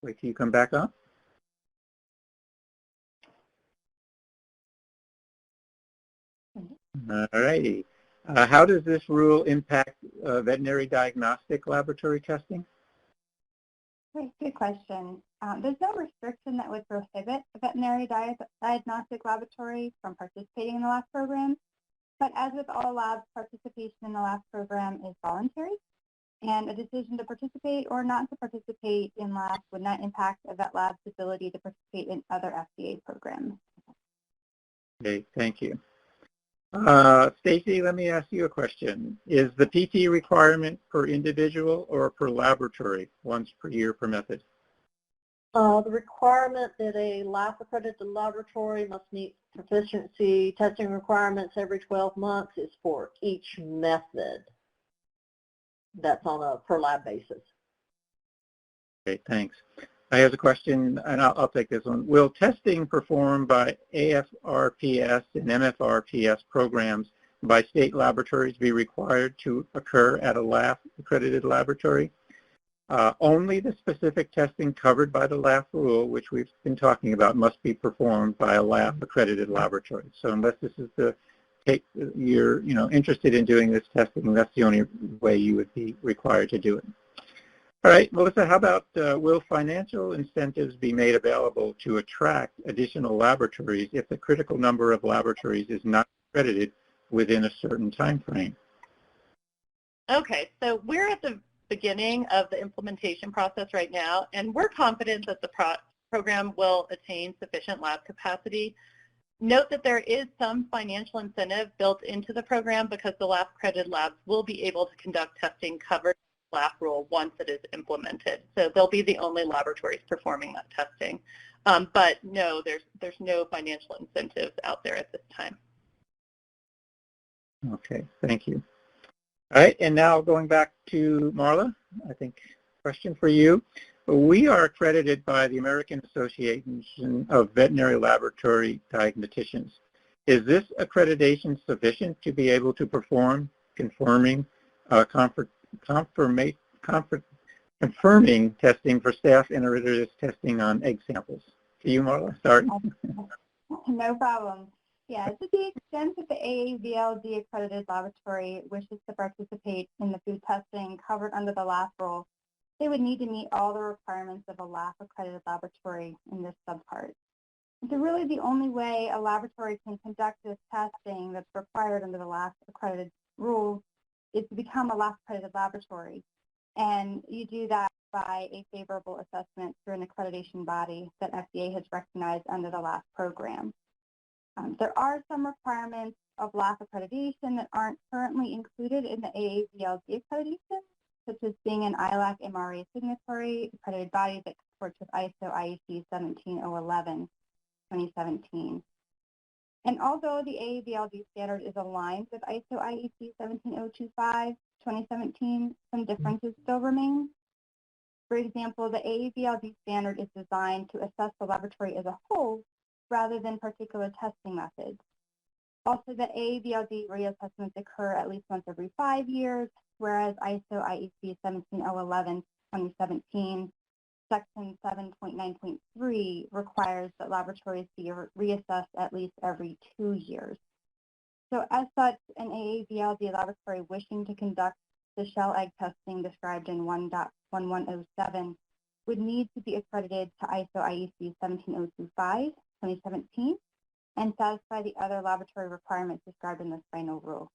Wait till you come back up. All righty. How does this rule impact veterinary diagnostic laboratory testing? Good question. There's no restriction that would prohibit a veterinary diagnostic laboratory from participating in the LAAF program, but as with all labs, participation in the LAAF program is voluntary, and a decision to participate or not to participate in LAAF would not impact a vet lab's ability to participate in other FDA programs. Okay, thank you. Stacie, let me ask you a question. Is the PT requirement per individual or per laboratory, once per year per method? The requirement that a LAAF accredited laboratory must meet proficiency testing requirements every 12 months is for each method. That's on a per lab basis. Okay, thanks. I have a question, and I'll take this one. Will testing performed by AFRPS and MFRPS programs by state laboratories be required to occur at a LAAF accredited laboratory? Only the specific testing covered by the LAAF rule, which we've been talking about, must be performed by a LAAF accredited laboratory. So unless this is the case, you're interested in doing this testing, that's the only way you would be required to do it. All right, Melissa, how about will financial incentives be made available to attract additional laboratories if the critical number of laboratories is not accredited within a certain time frame? Okay, so we're at the beginning of the implementation process right now, and we're confident that the program will attain sufficient lab capacity. Note that there is some financial incentive built into the program because the LAAF accredited labs will be able to conduct testing covered LAAF rule once it is implemented. So they'll be the only laboratories performing that testing. But no, there's no financial incentives out there at this time. Okay, thank you. All right, and now going back to Marla, I think question for you. We are accredited by the American Association of Veterinary Laboratory Diagnosticians. Is this accreditation sufficient to be able to perform confirming testing for staph eritreus testing on egg samples? To you, Marla. Sorry. No problem. Yeah, to the extent that the AAVLD accredited laboratory wishes to participate in the food testing covered under the LAAF rule, they would need to meet all the requirements of a LAAF accredited laboratory in this subpart. So really the only way a laboratory can conduct this testing that's required under the LAAF accredited rules is to become a LAAF accredited laboratory. And you do that by a favorable assessment through an accreditation body that FDA has recognized under the LAAF program. There are some requirements of LAAF accreditation that aren't currently included in the AAVLD accreditation, such as being an ILAC MRA signatory, accredited body that supports with ISO IEC 17011, 2017. And although the AAVLD standard is aligned with ISO IEC 17025, 2017, some differences still remain. For example, the AAVLD standard is designed to assess the laboratory as a whole rather than particular testing methods. Also, the AAVLD reassessments occur at least once every 5 years, whereas ISO IEC 17011, 2017, Section 7.9.3 requires that laboratories be reassessed at least every 2 years. So as such, an AAVLD laboratory wishing to conduct the shell egg testing described in 1.1107 would need to be accredited to ISO IEC 17025, 2017, and satisfy the other laboratory requirements described in this final rule.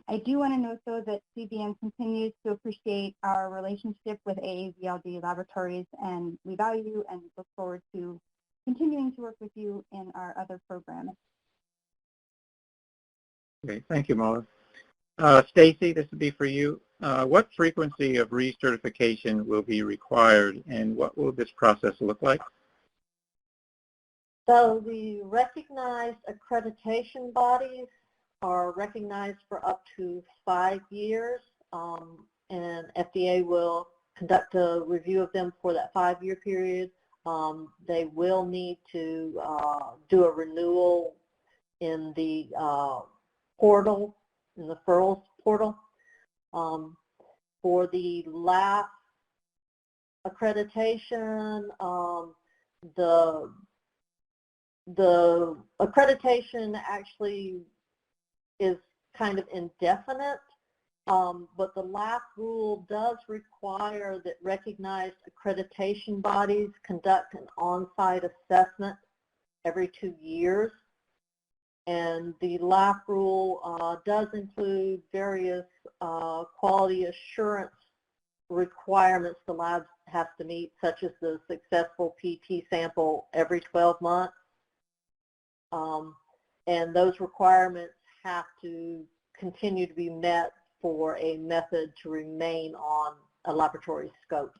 I do want to note, though, that CVM continues to appreciate our relationship with AAVLD laboratories, and we value and look forward to continuing to work with you in our other programs. Okay, thank you, Marla. Stacie, this will be for you. What frequency of recertification will be required, and what will this process look like? So the recognized accreditation bodies are recognized for up to 5 years, and FDA will conduct a review of them for that 5-year period. They will need to do a renewal in the portal, in the FURLS portal. For the LAAF accreditation, the accreditation actually is kind of indefinite, but the LAAF rule does require that recognized accreditation bodies conduct an on-site assessment every 2 years. And the LAAF rule does include various quality assurance requirements the lab has to meet, such as the successful PT sample every 12 months. And those requirements have to continue to be met for a method to remain on a laboratory scope.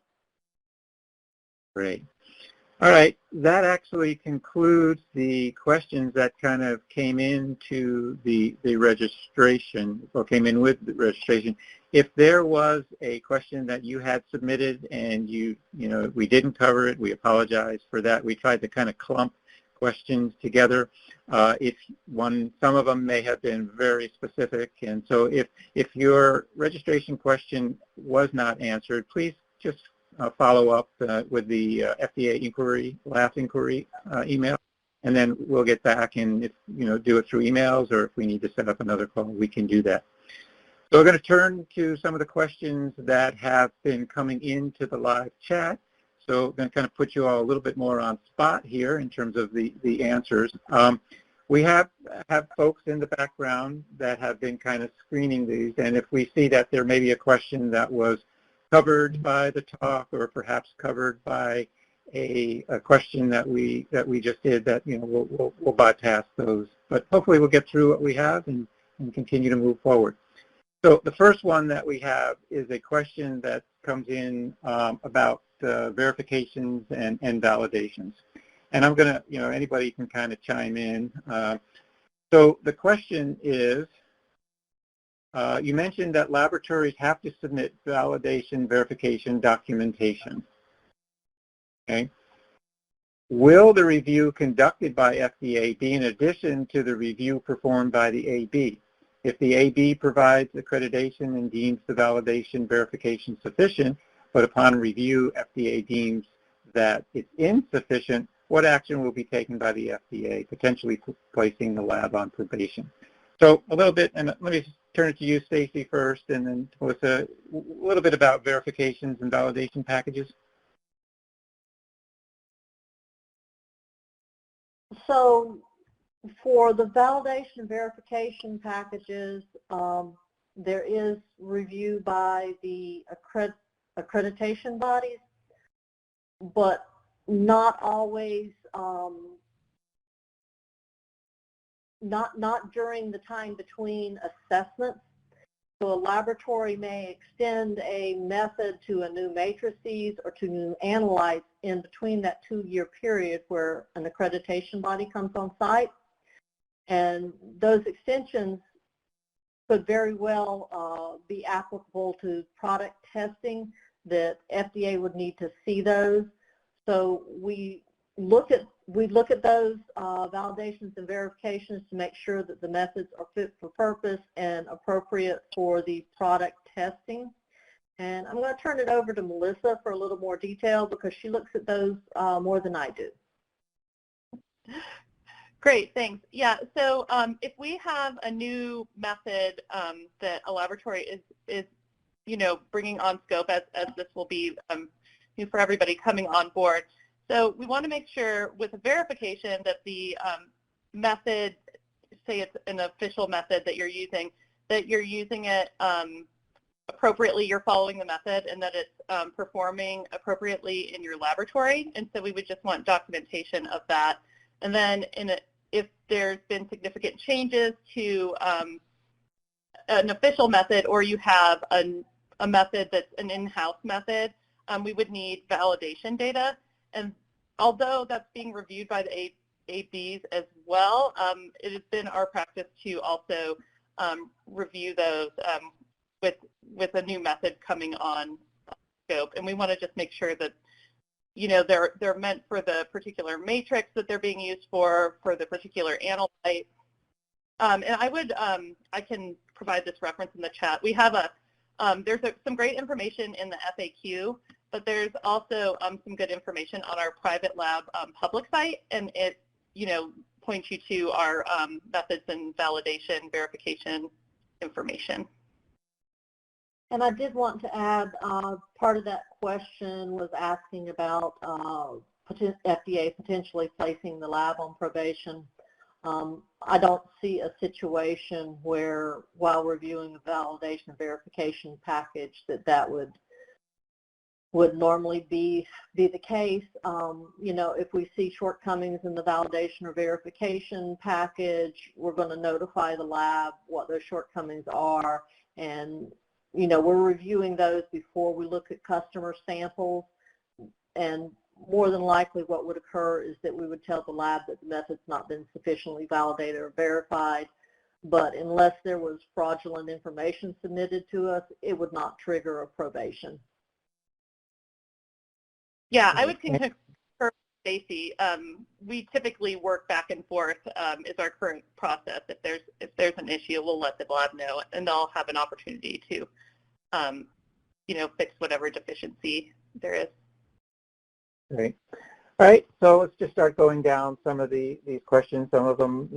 Great. All right, that actually concludes the questions that kind of came into the registration, or came in with the registration. If there was a question that you had submitted and you know, we didn't cover it, we apologize for that. We tried to kind of clump questions together. Some of them may have been very specific, and so if your registration question was not answered, please just follow up with the FDA inquiry, LAAF inquiry email, and then we'll get back, and if do it through emails, or if we need to set up another call, we can do that. So we're going to turn to some of the questions that have been coming into the live chat. So I'm going to kind of put you all a little bit more on spot here in terms of the answers. We have folks in the background that have been kind of screening these, and if we see that there may be a question that was covered by the talk, or perhaps covered by a question that we just did, that we'll bypass those. But hopefully we'll get through what we have and continue to move forward. So the first one that we have is a question that comes in about verifications and validations. And I'm going to, anybody can kind of chime in. So the question is, you mentioned that laboratories have to submit validation verification documentation. Okay. Will the review conducted by FDA be in addition to the review performed by the AB? If the AB provides accreditation and deems the validation verification sufficient, but upon review FDA deems that it's insufficient, what action will be taken by the FDA, potentially placing the lab on probation? So a little bit, and let me turn it to you, Stacie, first, and then Melissa, a little bit about verifications and validation packages. So for the validation and verification packages, there is review by the accreditation bodies, but not always, not during the time between assessments. So a laboratory may extend a method to a new matrices or to new analytes in between that 2-year period where an accreditation body comes on site. And those extensions could very well be applicable to product testing that FDA would need to see those. So we look at those validations and verifications to make sure that the methods are fit for purpose and appropriate for the product testing. And I'm going to turn it over to Melissa for a little more detail because she looks at those more than I do. Great, thanks. Yeah, so if we have a new method that a laboratory is bringing on scope, as this will be new for everybody coming on board. So we want to make sure with a verification that the method, say it's an official method that you're using it appropriately, you're following the method, and that it's performing appropriately in your laboratory. And so we would just want documentation of that. And then if there's been significant changes to an official method, or you have a method that's an in-house method, we would need validation data. And although that's being reviewed by the ABs as well, it has been our practice to also review those with a new method coming on scope. And we want to just make sure that they're meant for the particular matrix that they're being used for the particular analyte. And I can provide this reference in the chat. We have there's some great information in the FAQ, but there's also some good information on our private lab public site, and it points you to our methods and validation verification information. And I did want to add, part of that question was asking about FDA potentially placing the lab on probation. I don't see a situation where, while reviewing a validation and verification package, that would normally be the case. If we see shortcomings in the validation or verification package, we're going to notify the lab what those shortcomings are, and we're reviewing those before we look at customer samples. And more than likely what would occur is that we would tell the lab that the method's not been sufficiently validated or verified, but unless there was fraudulent information submitted to us, it would not trigger a probation. Yeah, I would concur with Stacie. We typically work back and forth is our current process. If there's an issue, we'll let the lab know, and they'll have an opportunity to fix whatever deficiency there is. Great. All right, so let's just start going down some of these questions. Some of them,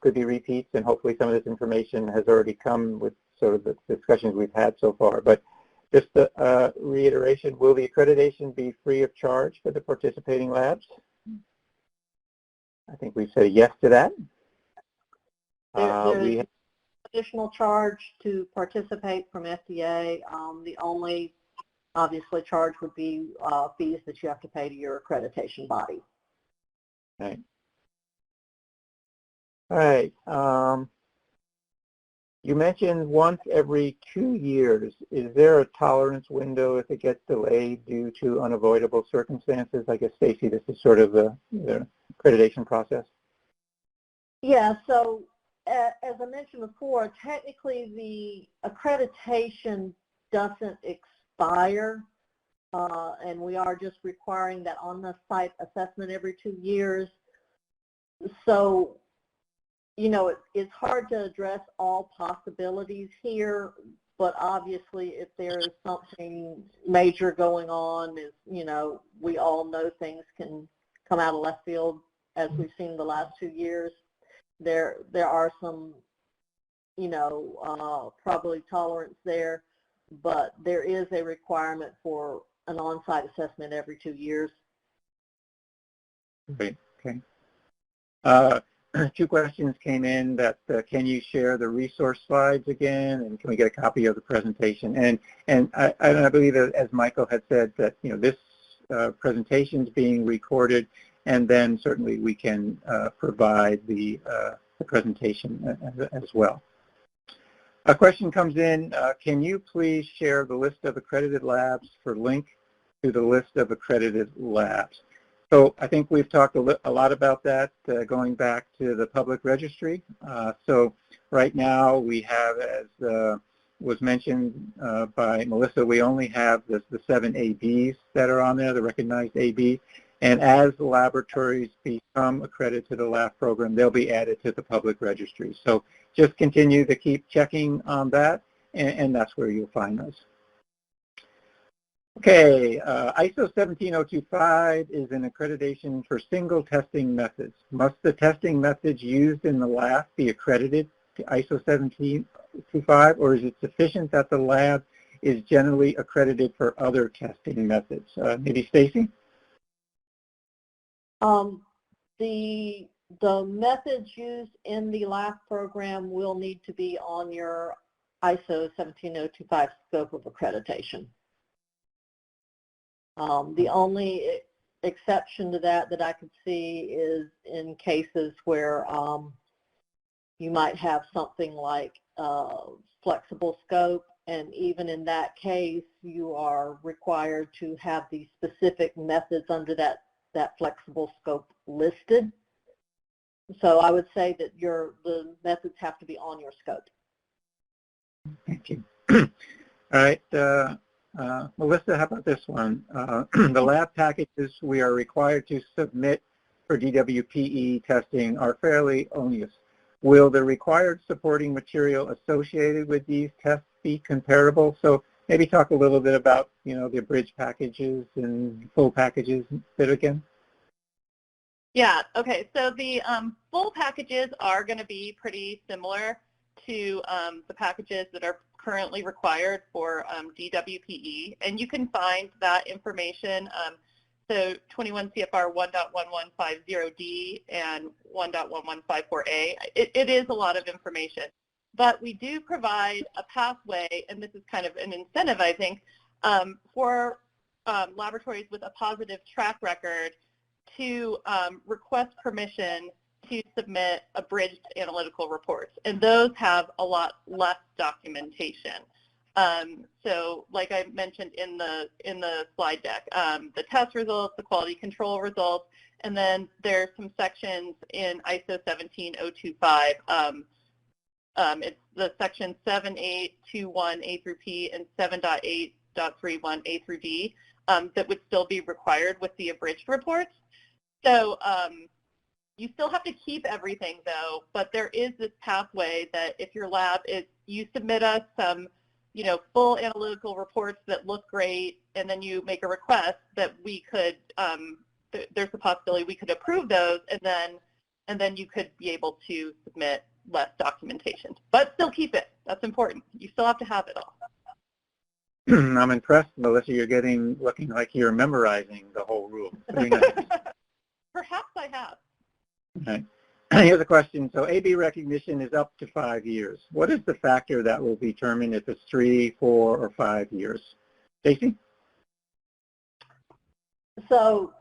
could be repeats, and hopefully some of this information has already come with sort of the discussions we've had so far. But just a reiteration, will the accreditation be free of charge for the participating labs? I think we've said yes to that. There's additional charge to participate from FDA. The only obviously charge would be fees that you have to pay to your accreditation body. Right. All right. You mentioned once every 2 years. Is there a tolerance window if it gets delayed due to unavoidable circumstances? I guess, Stacie, this is sort of the accreditation process. Yeah, so as I mentioned before, technically the accreditation doesn't expire. and we are just requiring that on-the-site assessment every 2 years. So, you know, it's hard to address all possibilities here, but obviously if there is something major going on, is, you know, we all know things can come out of left field, as we've seen the last 2 years. There are some, you know, probably tolerance there, but there is a requirement for an on-site assessment every 2 years. Great. Okay. 2 questions came in that can you share the resource slides again, and can we get a copy of the presentation? And I believe that, as Michael had said, that, you know, this presentation is being recorded, and then certainly we can provide the presentation as well. A question comes in, can you please share the list of accredited labs for link to the list of accredited labs? So I think we've talked a lot about that going back to the public registry. So right now we have, as was mentioned by Melissa, we only have the 7 ABs that are on there, the recognized ABs. And as the laboratories become accredited to the LAAF program, they'll be added to the public registry. So just continue to keep checking on that, and that's where you'll find those. Okay, ISO 17025 is an accreditation for single testing methods. Must the testing methods used in the LAAF be accredited to ISO 17025, or is it sufficient that the lab is generally accredited for other testing methods? Maybe Stacie? The methods used in the LAAF program will need to be on your ISO 17025 scope of accreditation. The only exception to that I could see is in cases where you might have something like flexible scope, and even in that case you are required to have the specific methods under that flexible scope listed. So I would say that the methods have to be on your scope. Thank you. All right. Melissa, how about this one? The lab packages we are required to submit for DWPE testing are fairly onerous. Will the required supporting material associated with these tests be comparable? So maybe talk a little bit about, you know, the abridged packages and full packages a bit again. Yeah, okay, so the full packages are going to be pretty similar to the packages that are currently required for DWPE, and you can find that information, so 21 CFR 1.1150D and 1.1154A. It is a lot of information, but we do provide a pathway, and this is kind of an incentive, I think, for laboratories with a positive track record to request permission to submit abridged analytical reports, and those have a lot less documentation. So like I mentioned in the slide deck, the test results, the quality control results, and then there's some sections in ISO 17025. It's the section 7821A through P and 7.8.31A through D that would still be required with the abridged reports. So you still have to keep everything though, but there is this pathway that if your lab is, you submit us some, you know, full analytical reports that look great, and then you make a request that we could, there's a possibility we could approve those, and then you could be able to submit less documentation, but still keep it. That's important. You still have to have it all. I'm impressed, Melissa. You're looking like you're memorizing the whole rule. Very nice. Perhaps I have. Okay. Here's a question. So AB recognition is up to 5 years. What is the factor that will determine if it's 3, 4, or 5 years? Stacie? So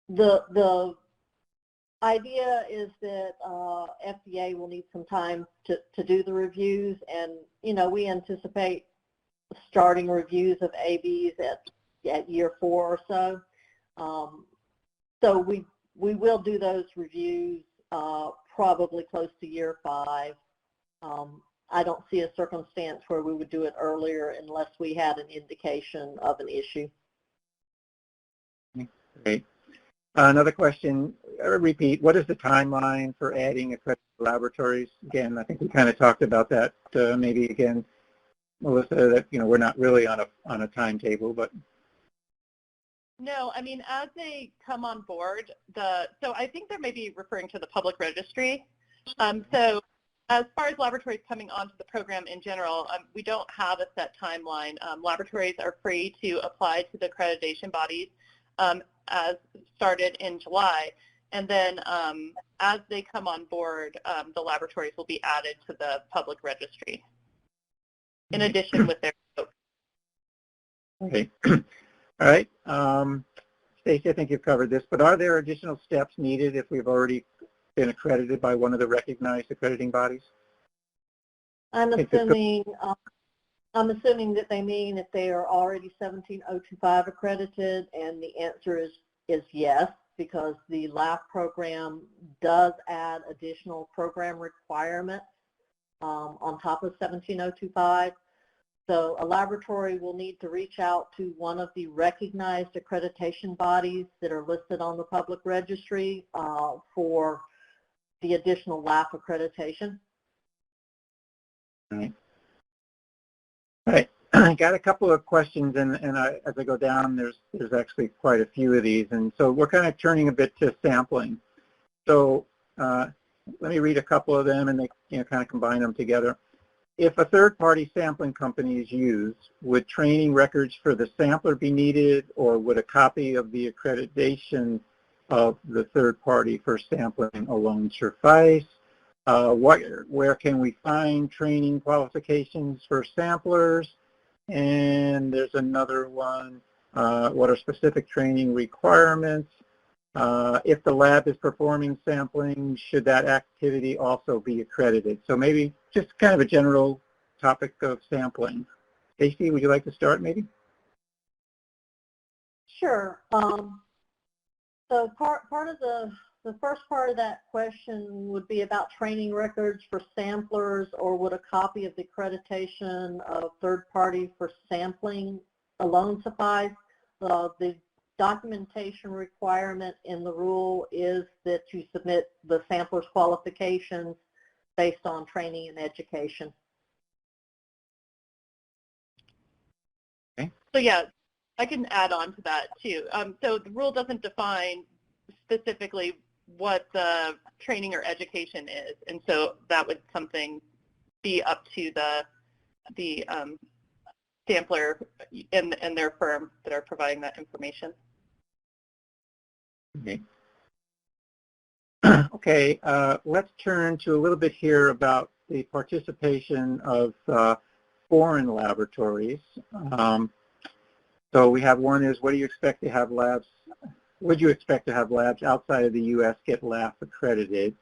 the idea is that FDA will need some time to do the reviews, and you know, we anticipate starting reviews of ABs at year 4 or so. So we will do those reviews probably close to year 5. I don't see a circumstance where we would do it earlier unless we had an indication of an issue. Great. Another question, repeat, what is the timeline for adding accredited laboratories? Again, I think we kind of talked about that maybe again, Melissa, that we're not really on a timetable, but. No, I mean, as they come on board, so I think they may be referring to the public registry. So as far as laboratories coming onto the program in general, we don't have a set timeline. Laboratories are free to apply to the accreditation bodies as started in July. And then as they come on board, the laboratories will be added to the public registry in addition with their folks. Okay. All right. Stacie, I think you've covered this, but are there additional steps needed if we've already been accredited by one of the recognized accrediting bodies? I'm assuming that they mean if they are already 17025 accredited, and the answer is yes, because the LAAF program does add additional program requirements on top of 17025. So a laboratory will need to reach out to one of the recognized accreditation bodies that are listed on the public registry for the additional LAAF accreditation. All right. All right. I got a couple of questions, and as I go down, there's actually quite a few of these, and so we're kind of turning a bit to sampling. So let me read a couple of them, and they kind of combine them together. If a third-party sampling company is used, would training records for the sampler be needed, or would a copy of the accreditation of the third party for sampling alone suffice? Where can we find training qualifications for samplers? And there's another one, what are specific training requirements? If the lab is performing sampling, should that activity also be accredited? So maybe just kind of a general topic of sampling. Stacie, would you like to start maybe? Sure. So part of the first part of that question would be about training records for samplers, or would a copy of the accreditation of third party for sampling alone suffice? The documentation requirement in the rule is that you submit the sampler's qualifications based on training and education. Okay. So yeah, I can add on to that too. So the rule doesn't define specifically what the training or education is, and so that would be up to the sampler and their firm that are providing that information. Okay. Okay, let's turn to a little bit here about the participation of foreign laboratories. So we have one is, what do you expect to have labs? Would you expect to have labs outside of the U.S. get LAAF accredited?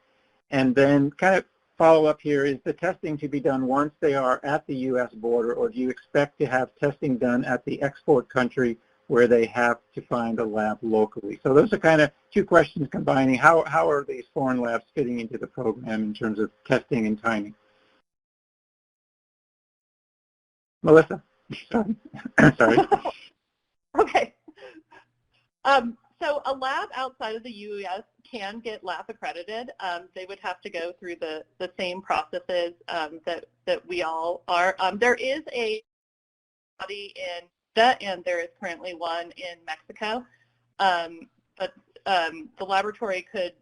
And then kind of follow up here, is the testing to be done once they are at the U.S. border, or do you expect to have testing done at the export country where they have to find a lab locally? So those are kind of two questions combining. How are these foreign labs fitting into the program in terms of testing and timing? Melissa? Sorry. Sorry. Okay. So a lab outside of the U.S. can get LAAF accredited. They would have to go through the same processes that we all are. There is a body in Canada, and there is currently one in Mexico. But the laboratory could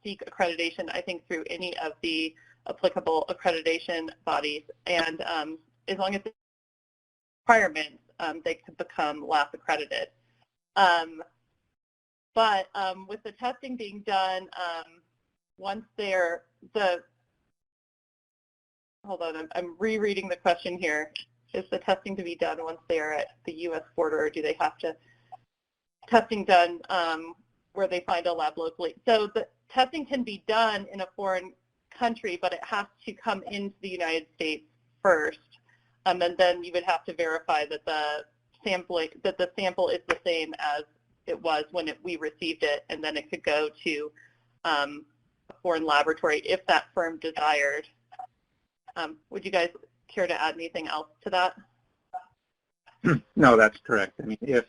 seek accreditation, I think, through any of the applicable accreditation bodies. And as long as it's requirements, they could become LAAF accredited. But with the testing being done, once hold on, I'm rereading the question here. Is the testing to be done once they are at the U.S. border, or do they have to testing done where they find a lab locally? So the testing can be done in a foreign country, but it has to come into the United States first, and then you would have to verify that the sample is the same as it was when we received it, and then it could go to a foreign laboratory if that firm desired Would you guys care to add anything else to that? No, that's correct. I mean, if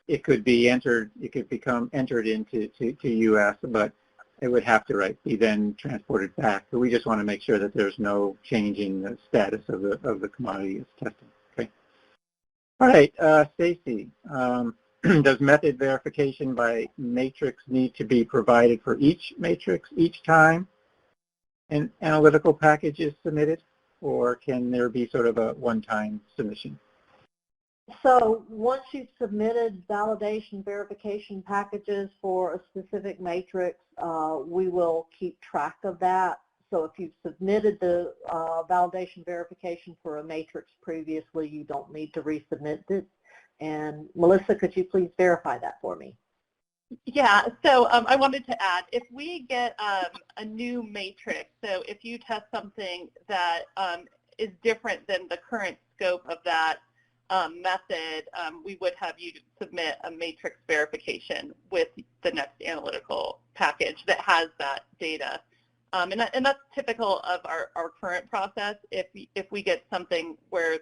it could be entered, it could become entered into to US, but it would have to be then transported back. So we just want to make sure that there's no change in the status of the commodity it's testing. Okay. All right, Stacie, does method verification by matrix need to be provided for each matrix each time an analytical package is submitted, or can there be sort of a one-time submission? So once you've submitted validation verification packages for a specific matrix, we will keep track of that. So if you've submitted the validation verification for a matrix previously, you don't need to resubmit it. And Melissa, could you please verify that for me? Yeah, so I wanted to add, if we get a new matrix, so if you test something that is different than the current scope of that method, we would have you submit a matrix verification with the next analytical package that has that data. And that's typical of our current process. If we get something where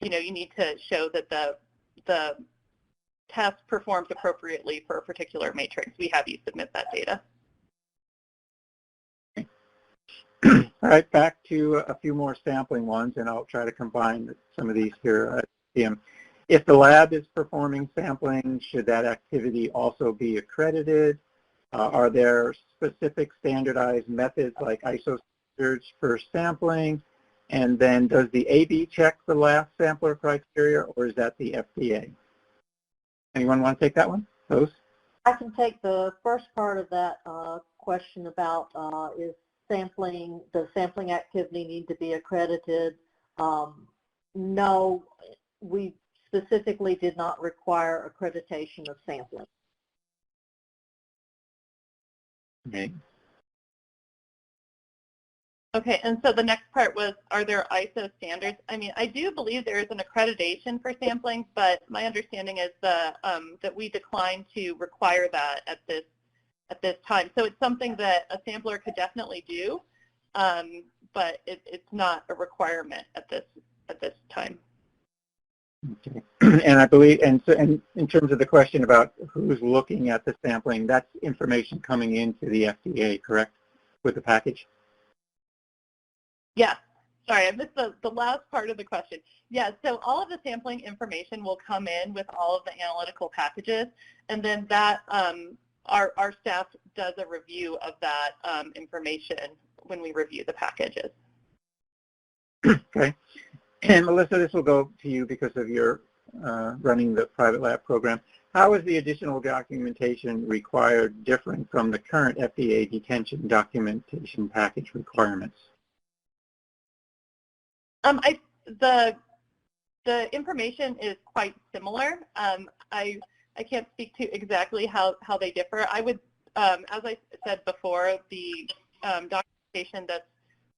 you know, you need to show that the test performs appropriately for a particular matrix, we have you submit that data. All right, back to a few more sampling ones, and I'll try to combine some of these here. If the lab is performing sampling, should that activity also be accredited? Are there specific standardized methods like ISO standards for sampling? And then does the AB check the LAAF sampler criteria, or is that the FDA? Anyone want to take that one? Those? I can take the first part of that question about is sampling, does sampling activity need to be accredited? No, we specifically did not require accreditation of sampling. Okay. Okay, and so the next part was, are there ISO standards? I mean, I do believe there is an accreditation for sampling, but my understanding is that we decline to require that at this time. So it's something that a sampler could definitely do, but it's not a requirement at this time. Okay. And I believe, and in terms of the question about who's looking at the sampling, that's information coming into the FDA, correct, with the package? Yes. Sorry, I missed the last part of the question. Yeah, so all of the sampling information will come in with all of the analytical packages, and then that our staff does a review of that information when we review the packages. Okay. And Melissa, this will go to you because of your running the private lab program. How is the additional documentation required different from the current FDA detention documentation package requirements? The information is quite similar. I can't speak to exactly how they differ. I would, as I said before, the documentation that's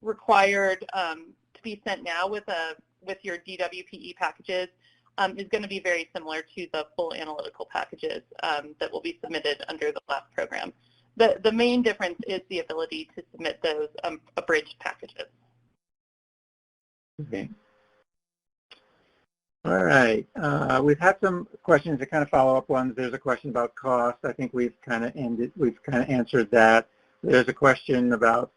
required to be sent now with your DWPE packages is going to be very similar to the full analytical packages that will be submitted under the LAAF program. The main difference is the ability to submit those abridged packages. Okay. All right. We've had some questions that kind of follow up ones. There's a question about cost. I think we've kind of answered that. There's a question about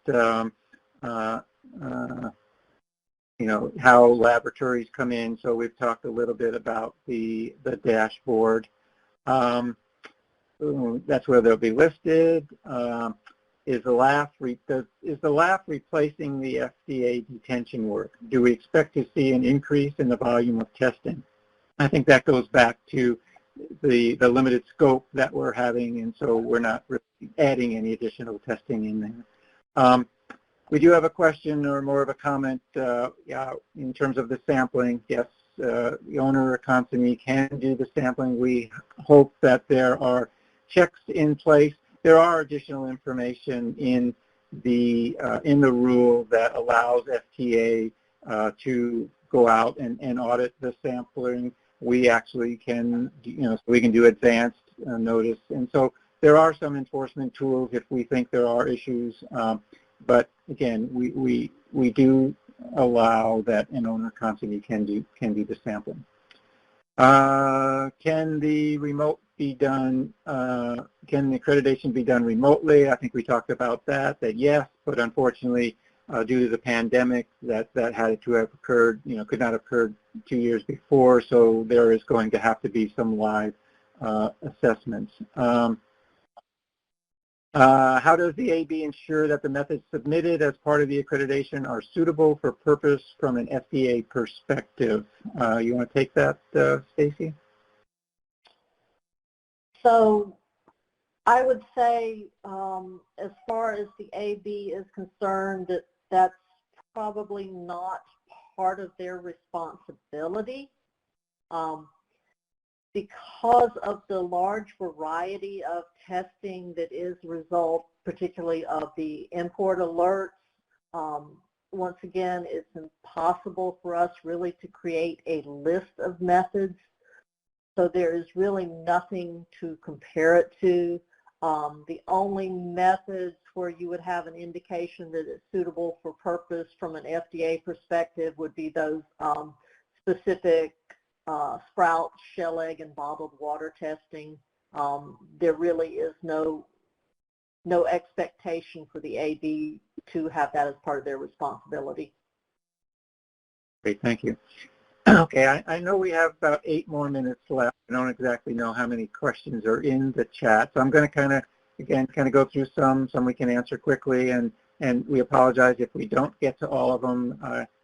you know, how laboratories come in. So we've talked a little bit about the dashboard. That's where they'll be listed. Is the LAAF replacing the FDA detention work? Do we expect to see an increase in the volume of testing? I think that goes back to the limited scope that we're having, and so we're not really adding any additional testing in there. We do have a question or more of a comment yeah, in terms of the sampling. Yes, the owner or consignee can do the sampling. We hope that there are checks in place. There are additional information in the rule that allows FTA to go out and audit the sampling. We actually can, you know, so we can do advanced notice. And so there are some enforcement tools if we think there are issues. but again, we do allow that an owner constantly can do the sampling. Can the remote be done? Can the accreditation be done remotely? I think we talked about that yes, but unfortunately, due to the pandemic, that had to have occurred, could not have occurred 2 years before, so there is going to have to be some live assessments. How does the AB ensure that the methods submitted as part of the accreditation are suitable for purpose from an FDA perspective? You want to take that, Stacie? So I would say as far as the AB is concerned, that's probably not part of their responsibility. Because of the large variety of testing that is the result, particularly of the import alerts, once again, it's impossible for us really to create a list of methods. So there is really nothing to compare it to. The only methods where you would have an indication that it's suitable for purpose from an FDA perspective would be those specific sprout, shell egg, and bottled water testing. There really is no expectation for the AB to have that as part of their responsibility. Great, thank you. Okay, I know we have about 8 more minutes left. I don't exactly know how many questions are in the chat, so I'm going to kind of go through some we can answer quickly, and we apologize if we don't get to all of them.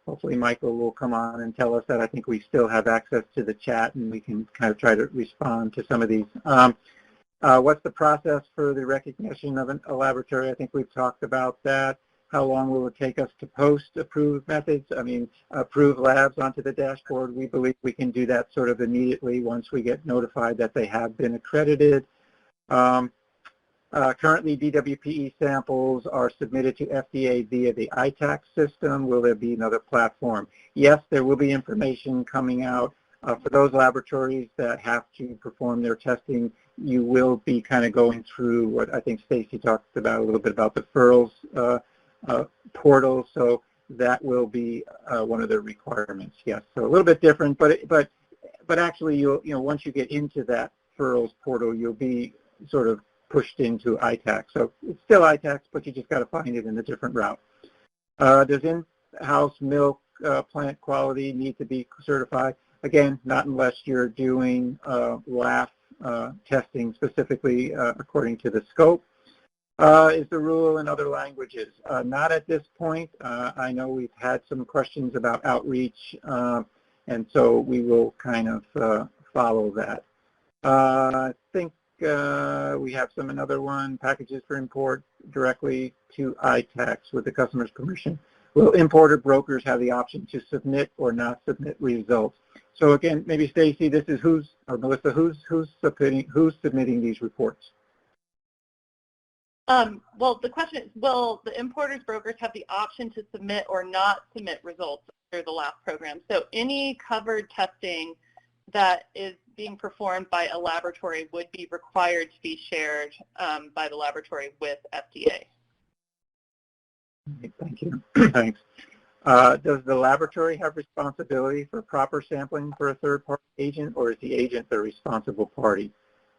Hopefully Michael will come on and tell us that. I think we still have access to the chat and we can kind of try to respond to some of these. What's the process for the recognition of a laboratory? I think we've talked about that. How long will it take us to post approved methods? I mean, approved labs onto the dashboard. We believe we can do that sort of immediately once we get notified that they have been accredited. Currently, DWPE samples are submitted to FDA via the ITAC system. Will there be another platform? Yes, there will be information coming out. For those laboratories that have to perform their testing, you will be kind of going through what I think Stacie talked about a little bit about the FURLS portal, so that will be one of the requirements. Yes, so a little bit different, but actually, once you get into that FURLS portal, you'll be sort of pushed into ITAC. So it's still ITAC, but you just got to find it in a different route. Does in-house milk plant quality need to be certified? Again, not unless you're doing LAAF testing specifically according to the scope. Is the rule in other languages? Not at this point. I know we've had some questions about outreach, and so we will kind of follow that. I think we have another one, packages for import directly to ITACs with the customer's permission. Will importer brokers have the option to submit or not submit results? So again, maybe Stacie, this is Melissa, who's submitting these reports? Well, the question is, will the importers brokers have the option to submit or not submit results through the LAAF program? So any covered testing that is being performed by a laboratory would be required to be shared by the laboratory with FDA. Thank you. Thanks. Does the laboratory have responsibility for proper sampling for a third-party agent, or is the agent the responsible party?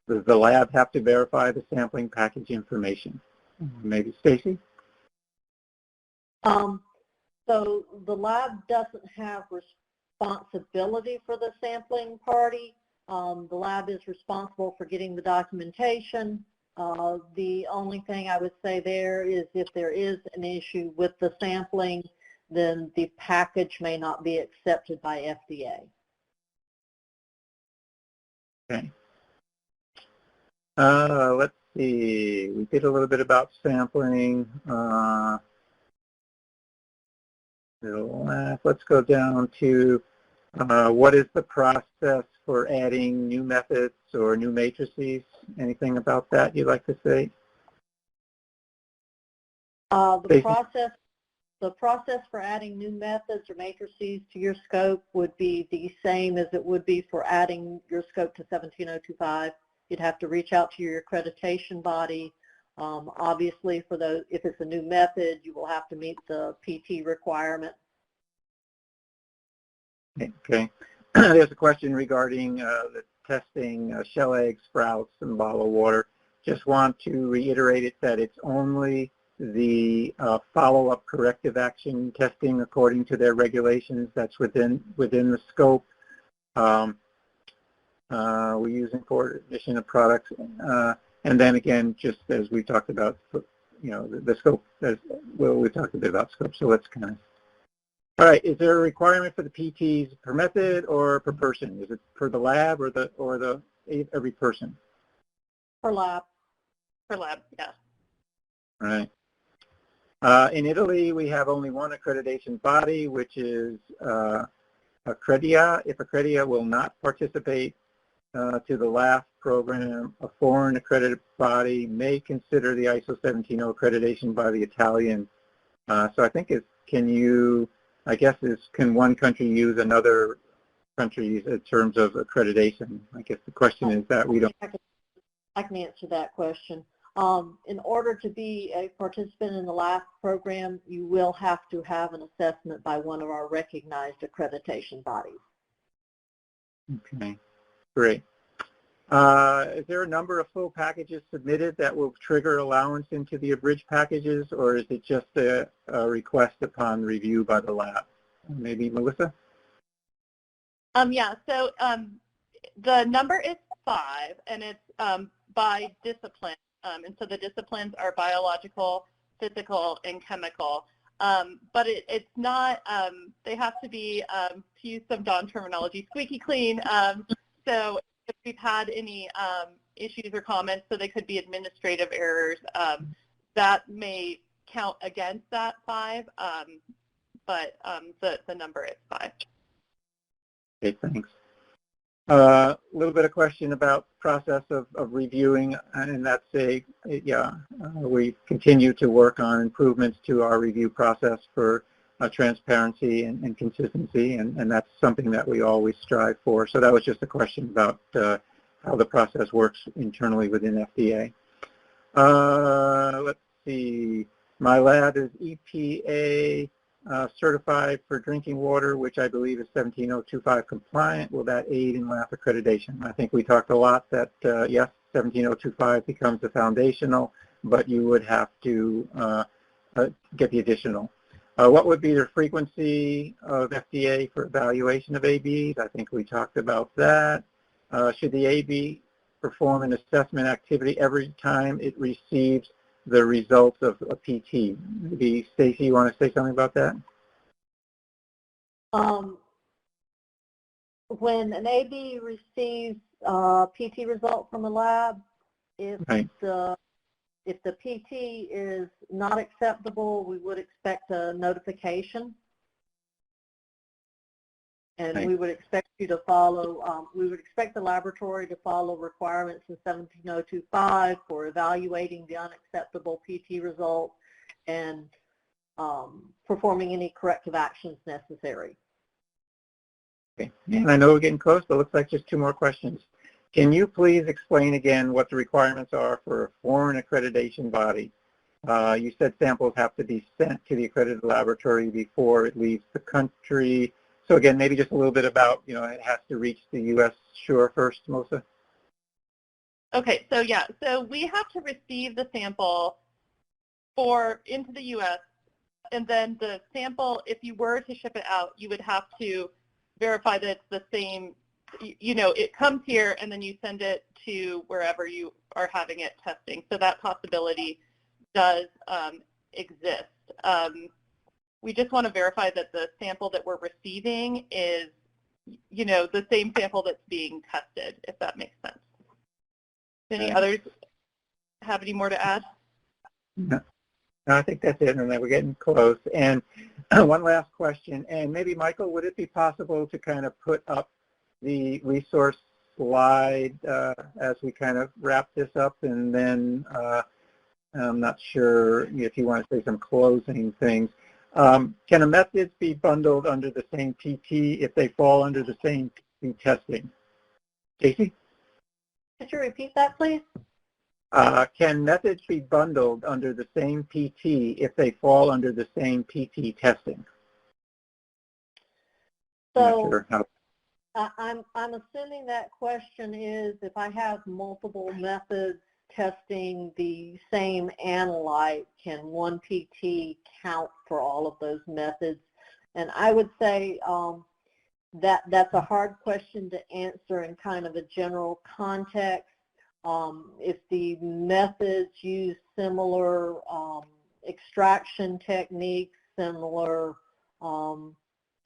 Does the lab have to verify the sampling package information? Maybe Stacie? So the lab doesn't have responsibility for the sampling party. The lab is responsible for getting the documentation. The only thing I would say there is if there is an issue with the sampling, then the package may not be accepted by FDA. Okay. Let's see. We did a little bit about sampling. Let's go down to what is the process for adding new methods or new matrices? Anything about that you'd like to say? The process for adding new methods or matrices to your scope would be the same as it would be for adding your scope to 17025. You'd have to reach out to your accreditation body, Obviously, for those, if it's a new method, you will have to meet the PT requirement. Okay. There's a question regarding the testing shell egg sprouts and bottled water. Just want to reiterate it that it's only the follow-up corrective action testing according to their regulations that's within the scope. We're using for addition of products, and then again, just as we talked about, the scope. Well, we talked a bit about scope, so let's kind of. All right, is there a requirement for the PTs per method or per person? Is it per the lab or every person? Per lab. Per lab, yeah. All right. In Italy, we have only one accreditation body, which is Accredia. If Accredia will not participate to the LAAF program, a foreign accredited body may consider the ISO 170 accreditation by the Italian. So I think can one country use another country in terms of accreditation? I guess the question is that we don't. I can answer that question. In order to be a participant in the LAAF program, you will have to have an assessment by one of our recognized accreditation bodies. Okay, great. Is there a number of full packages submitted that will trigger allowance into the abridged packages, or is it just a request upon review by the lab? Maybe Melissa? Yeah, so the number is 5, and it's by discipline. And so the disciplines are biological, physical, and chemical. But it's not, they have to be, to use some Dawn terminology, squeaky clean. So if we've had any issues or comments, so they could be administrative errors, that may count against that 5, but the number is 5. Okay, thanks. A little bit of question about process of reviewing, and that's we continue to work on improvements to our review process for transparency and consistency, and that's something that we always strive for. So that was just a question about how the process works internally within FDA. Let's see. My lab is EPA certified for drinking water, which I believe is 17025 compliant. Will that aid in LAAF accreditation? I think we talked a lot that, yes, 17025 becomes the foundational, but you would have to get the additional. What would be the frequency of FDA for evaluation of ABs? I think we talked about that. Should the AB perform an assessment activity every time it receives the results of a PT? Maybe Stacie, you want to say something about that? When an AB receives a PT result from a lab, if the PT is not acceptable, we would expect a notification. And we would expect you to follow, we would expect the laboratory to follow requirements in 17025 for evaluating the unacceptable PT results and performing any corrective actions necessary. Okay, and I know we're getting close, but it looks like just 2 more questions. Can you please explain again what the requirements are for a foreign accreditation body? You said samples have to be sent to the accredited laboratory before it leaves the country. So again, maybe just a little bit about, it has to reach the U.S. shore first, Melissa? Okay, so yeah, so we have to receive the sample into the U.S., and then the sample, if you were to ship it out, you would have to verify that it's the same, it comes here and then you send it to wherever you are having it testing. So that possibility does exist. We just want to verify that the sample that we're receiving is, the same sample that's being tested, if that makes sense. Any others have any more to add? No, I think that's it, and then we're getting close. And one last question, and maybe, Michael, would it be possible to kind of put up the resource slide as we kind of wrap this up, and then I'm not sure if you want to say some closing things. Can a methods be bundled under the same PT if they fall under the same PT testing? Stacie? Could you repeat that, please? Can methods be bundled under the same PT if they fall under the same PT testing? So I'm assuming that question is if I have multiple methods testing the same analyte, can one PT count for all of those methods? And I would say that's a hard question to answer in kind of a general context. If the methods use similar extraction techniques, similar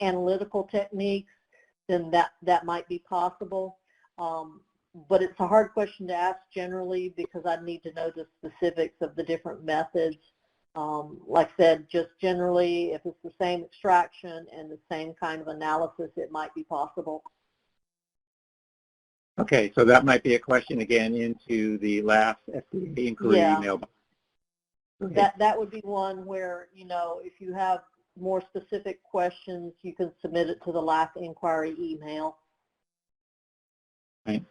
analytical techniques, then that might be possible. But it's a hard question to ask generally because I need to know the specifics of the different methods. Like I said, just generally, if it's the same extraction and the same kind of analysis, it might be possible. Okay, so that might be a question again into the LAAF FDA inquiry email. That would be one where, you know, if you have more specific questions, you can submit it to the LAAF inquiry email. Right.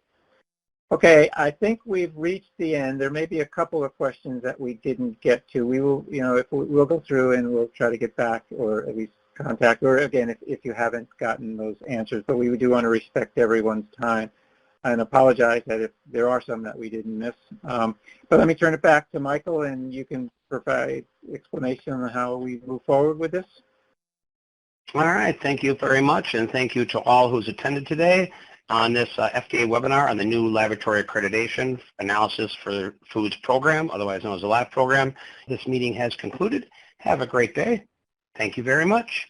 Okay, I think we've reached the end. There may be a couple of questions that we didn't get to. We will, you know, we'll go through and we'll try to get back, or at least contact, or again, if you haven't gotten those answers. But we do want to respect everyone's time and apologize that if there are some that we didn't miss. But let me turn it back to Michael, and you can provide explanation on how we move forward with this. All right, thank you very much, and thank you to all who's attended today on this FDA webinar on the new Laboratory Accreditation Analysis for Foods program, otherwise known as the LAAF program. This meeting has concluded. Have a great day. Thank you very much.